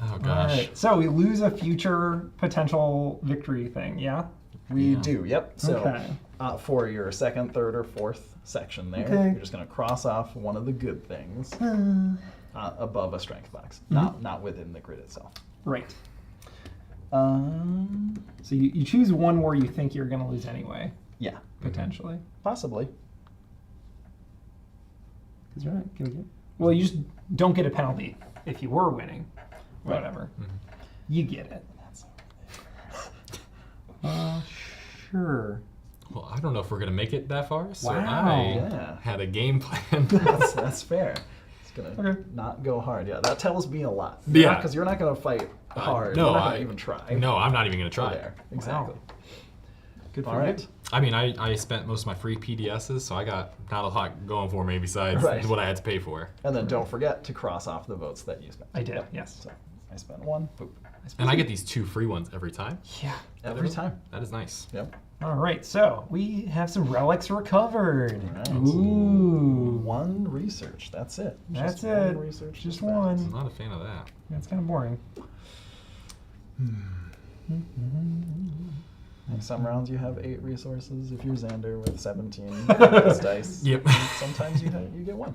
Speaker 1: Oh
Speaker 3: All
Speaker 1: gosh.
Speaker 3: right. So we lose a future potential victory thing, yeah?
Speaker 2: we
Speaker 1: Yeah.
Speaker 2: do. Yep. So
Speaker 3: Okay.
Speaker 2: for your second, third, or fourth section there,
Speaker 3: Okay.
Speaker 2: you're just going to cross off one of the good things above a strength box, not within the grid itself.
Speaker 3: Right.
Speaker 2: Um.
Speaker 3: So you choose one where you think you're going to lose anyway,
Speaker 2: Yeah.
Speaker 3: potentially.
Speaker 2: Possibly.
Speaker 3: Because you're not going to get... Well, you just don't get a penalty if you were winning.
Speaker 2: Right.
Speaker 3: Whatever. You get it. Sure.
Speaker 1: Well, I don't know if we're gonna make it that far. So
Speaker 3: Wow.
Speaker 1: I
Speaker 2: Yeah.
Speaker 1: had a game plan.
Speaker 2: That's fair. It's gonna
Speaker 3: Okay.
Speaker 2: not go hard. Yeah, that tells me a lot.
Speaker 1: Yeah.
Speaker 2: Because you're not gonna fight hard.
Speaker 1: no,
Speaker 2: you're not gonna
Speaker 1: I-
Speaker 2: even try.
Speaker 1: No, I'm not even gonna
Speaker 2: You're
Speaker 1: try.
Speaker 2: there. Exactly.
Speaker 3: Good for
Speaker 2: All right.
Speaker 3: you.
Speaker 1: I mean, I spent most of my free PDSs, so I got not a lot going for me besides
Speaker 2: Right.
Speaker 1: what I had to pay for.
Speaker 2: And then don't forget to cross off the votes that you spent.
Speaker 3: I did,
Speaker 2: Yep.
Speaker 3: yes.
Speaker 2: So I spent one. Boop.
Speaker 1: And I get these 2 free ones every time.
Speaker 3: Yeah.
Speaker 2: Every time.
Speaker 1: That is nice.
Speaker 2: Yep.
Speaker 3: All right, so we have some relics recovered.
Speaker 2: All right.
Speaker 3: Ooh.
Speaker 2: One research. That's it.
Speaker 3: That's
Speaker 2: Just
Speaker 3: it.
Speaker 2: One research.
Speaker 3: Just
Speaker 2: dispatch.
Speaker 3: one.
Speaker 1: I'm not a fan of that.
Speaker 3: That's kind of boring.
Speaker 2: Like some rounds you have 8 resources. If you're Xander with 17 focus dice,
Speaker 1: Yep.
Speaker 2: sometimes you get one.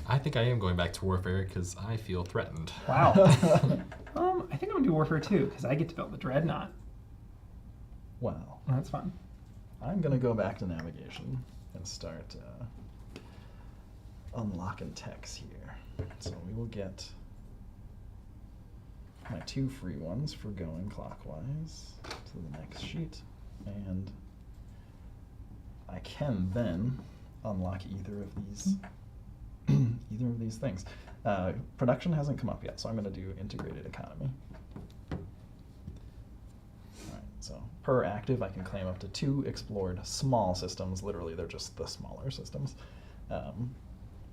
Speaker 1: I think I am going back to warfare because I feel threatened.
Speaker 3: Wow. I think I'm gonna do Warfare 2 because I get to build the Dreadnought.
Speaker 2: Wow.
Speaker 3: That's fun.
Speaker 2: I'm gonna go back to navigation and start unlocking techs here. So we will get my 2 free ones for going clockwise to the next sheet, and I can then unlock either of these things. Production hasn't come up yet, so I'm going to do integrated economy. Alright, so per active I can claim up to 2 explored small systems. Literally they're just the smaller systems,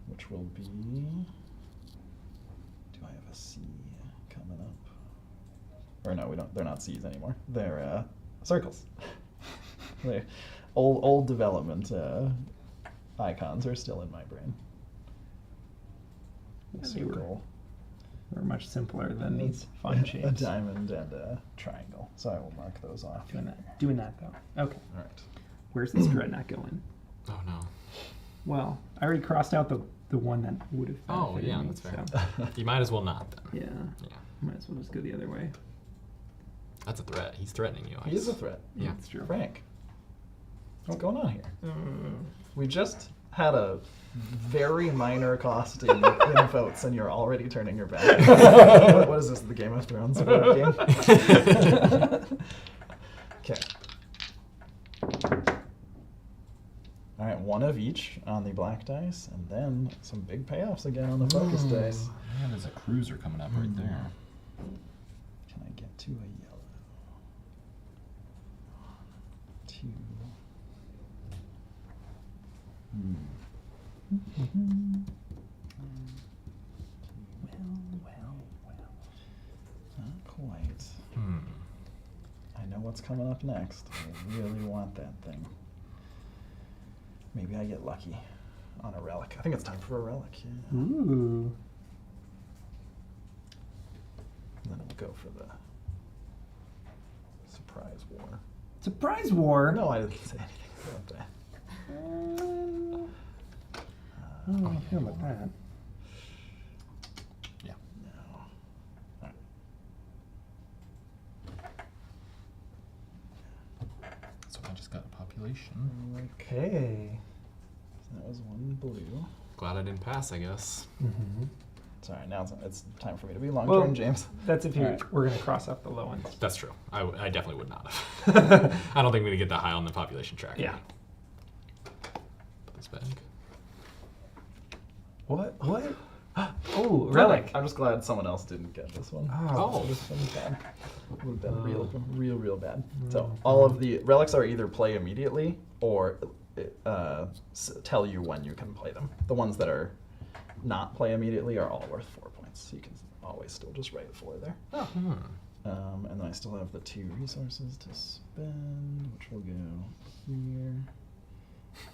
Speaker 2: which will be, do I have a C coming up? Or no, we don't. They're not C's anymore. They're circles. They're old development icons are still in my brain.
Speaker 3: They were
Speaker 2: Circle,
Speaker 3: They're much simpler than these fun
Speaker 2: a
Speaker 3: shapes.
Speaker 2: diamond, and a triangle. So I will mark those off.
Speaker 3: Doing that though. Okay.
Speaker 2: All right.
Speaker 3: Where's this Dreadnought going?
Speaker 1: Oh no.
Speaker 3: Well, I already crossed out the one that would have.
Speaker 1: Oh
Speaker 3: benefited
Speaker 1: yeah,
Speaker 3: me,
Speaker 1: that's fair.
Speaker 3: so,
Speaker 1: You might as well not then.
Speaker 3: yeah.
Speaker 1: Yeah.
Speaker 3: Might as well just go the other way.
Speaker 1: That's a threat. He's threatening you.
Speaker 2: He is a threat.
Speaker 1: Yeah.
Speaker 3: That's true.
Speaker 2: Frank, what's going on here? We just had a very minor cost in votes, and you're already turning your back. What is this? The Game of Thrones board game? Okay. All right, one of each on the black dice, and then some big payoffs again on the focus dice.
Speaker 1: Man, there's a cruiser coming up right there.
Speaker 2: Can I get to a yellow? 2. Not quite. I know what's coming up next. I really want that thing. Maybe I get lucky on a relic. I think it's time for a relic. Yeah.
Speaker 3: Ooh.
Speaker 2: And then we'll go for the surprise war.
Speaker 3: Surprise war.
Speaker 2: No, I didn't say anything about that.
Speaker 3: Oh, I feel about that.
Speaker 1: Yeah.
Speaker 2: No. All right.
Speaker 1: So I just got a population.
Speaker 2: Okay. So that was one blue.
Speaker 1: Glad I didn't pass, I guess.
Speaker 3: Mm-hmm.
Speaker 2: Sorry, now it's time for me to be long
Speaker 3: Well,
Speaker 2: turn, James.
Speaker 3: That's if you
Speaker 2: Alright.
Speaker 3: we're gonna cross off the low ones.
Speaker 1: That's true. I definitely would not have. I don't think we're going to get that high on the population tracker.
Speaker 3: Yeah.
Speaker 1: Put this back.
Speaker 3: What? Oh, relic.
Speaker 2: I'm just glad someone else didn't get this one.
Speaker 1: Oh.
Speaker 2: This one's bad. Would have been real bad. So all of the relics are either play immediately or tell you when you can play them. The ones that are not play immediately are all worth 4 points. So you can always still just write 4 there.
Speaker 1: Oh.
Speaker 2: And then I still have the 2 resources to spend, which will go here.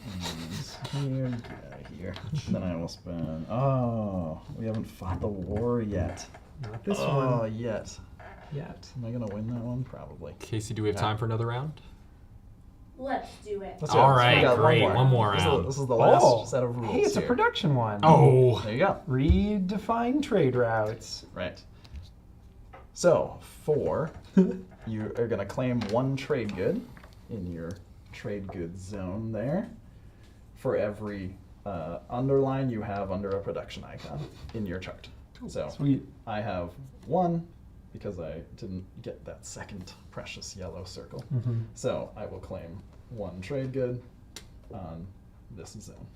Speaker 2: And here, get out of here. Then I will spend. Oh, we haven't fought the war yet.
Speaker 3: Not this
Speaker 2: Oh,
Speaker 3: one
Speaker 2: yet.
Speaker 3: yet.
Speaker 2: Am I gonna win that one? Probably.
Speaker 1: Casey, do we have time for another round?
Speaker 4: Let's do it.
Speaker 2: Let's
Speaker 1: All
Speaker 2: go.
Speaker 1: right,
Speaker 2: We got
Speaker 1: great. One more
Speaker 2: This is-
Speaker 1: round.
Speaker 2: This is the last set of rules.
Speaker 3: Hey, it's a
Speaker 2: here.
Speaker 3: production one.
Speaker 1: Oh.
Speaker 2: There you go.
Speaker 3: Redefine trade routes.
Speaker 2: Right. So, 4, you are going to claim 1 trade good in your trade goods zone there for every underline you have under a production icon in your chart. So,
Speaker 3: Sweet.
Speaker 2: I have 1 because I didn't get that second precious yellow circle.
Speaker 3: Mm-hmm.
Speaker 2: So, I will claim 1 trade good on this zone.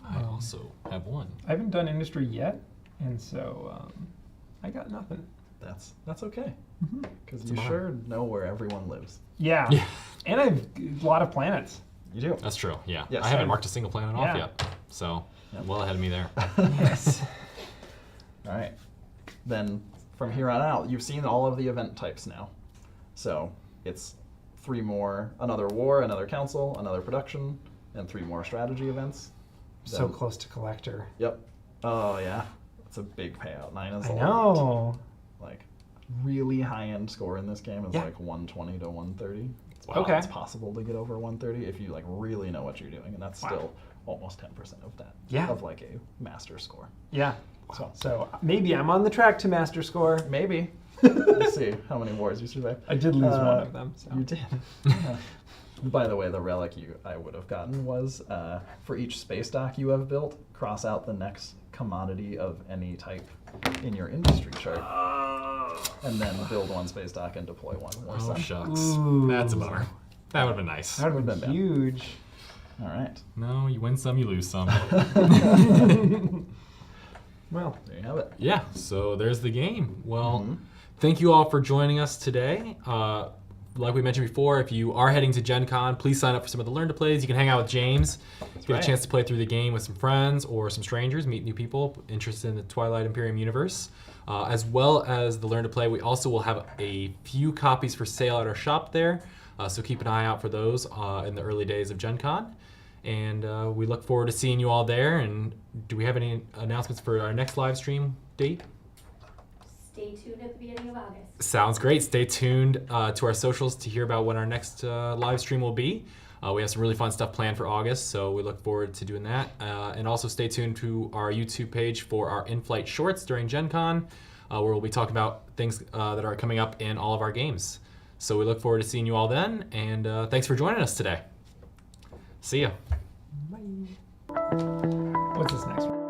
Speaker 1: I also have 1.
Speaker 3: I haven't done industry yet, and so I got nothing.
Speaker 2: That's okay. Because you
Speaker 1: Tomorrow.
Speaker 2: sure know where everyone lives.
Speaker 3: Yeah.
Speaker 1: Yeah.
Speaker 3: And I have a lot of planets.
Speaker 2: You do.
Speaker 1: That's true, yeah.
Speaker 2: Yes,
Speaker 1: I haven't
Speaker 2: I-
Speaker 1: marked a single planet off
Speaker 3: Yeah.
Speaker 1: yet. So,
Speaker 2: Yep.
Speaker 1: well ahead of me there.
Speaker 3: Yes.
Speaker 2: All right. Then from here on out, you've seen all of the event types now. So it's 3 more, another war, another council, another production, and 3 more strategy events.
Speaker 3: So
Speaker 2: Then-
Speaker 3: close to collector.
Speaker 2: Yep. Oh yeah. It's a big payout. 9 is
Speaker 3: I
Speaker 2: a lot.
Speaker 3: know.
Speaker 2: Like really high end score in this game is
Speaker 3: Yeah.
Speaker 2: like 120 to 130.
Speaker 1: Wow.
Speaker 3: Okay.
Speaker 2: It's possible to get over 130 if you like really know what you're doing, and that's
Speaker 3: Wow.
Speaker 2: still almost 10% of that.
Speaker 3: Yeah.
Speaker 2: Of like a master score.
Speaker 3: Yeah.
Speaker 2: So
Speaker 3: So maybe I'm on the track to master score.
Speaker 2: maybe. Let's see how many wars you survived.
Speaker 3: I did lose one of them. So.
Speaker 2: You did. Yeah. By the way, the relic I would have gotten was for each space dock you have built, cross out the next commodity of any type in your industry chart, and then build 1 space dock and deploy 1 more.
Speaker 1: Oh,
Speaker 2: sun.
Speaker 1: shucks.
Speaker 3: Ooh.
Speaker 1: That's a bummer. That would have been nice.
Speaker 3: That would
Speaker 2: Would've
Speaker 3: have
Speaker 2: been
Speaker 3: been
Speaker 2: bad.
Speaker 3: huge.
Speaker 2: All right.
Speaker 1: No, you win some, you lose some.
Speaker 3: Well,
Speaker 2: There you have it.
Speaker 1: Yeah, so there's the game. Well,
Speaker 2: Mhm.
Speaker 1: thank you all for joining us today. Like we mentioned before, if you are heading to Gen Con, please sign up for some of the Learn to Plays. You can hang out with James, get
Speaker 2: right.
Speaker 1: a chance to play through the game with some friends or some strangers, meet new people interested in the Twilight Imperium Universe. As well as the Learn to Play, we also will have a few copies for sale at our shop there. So keep an eye out for those in the early days of Gen Con. And we look forward to seeing you all there. And do we have any announcements for our next live stream date?
Speaker 4: Stay tuned at the beginning of August.
Speaker 1: Sounds great. Stay tuned to our socials to hear about when our next live stream will be. We have some really fun stuff planned for August, so we look forward to doing that. And also stay tuned to our YouTube page for our in-flight shorts during Gen Con, where we'll be talking about things that are coming up in all of our games. So we look forward to seeing you all then, and thanks for joining us today. See ya.
Speaker 3: bye. What's this next one?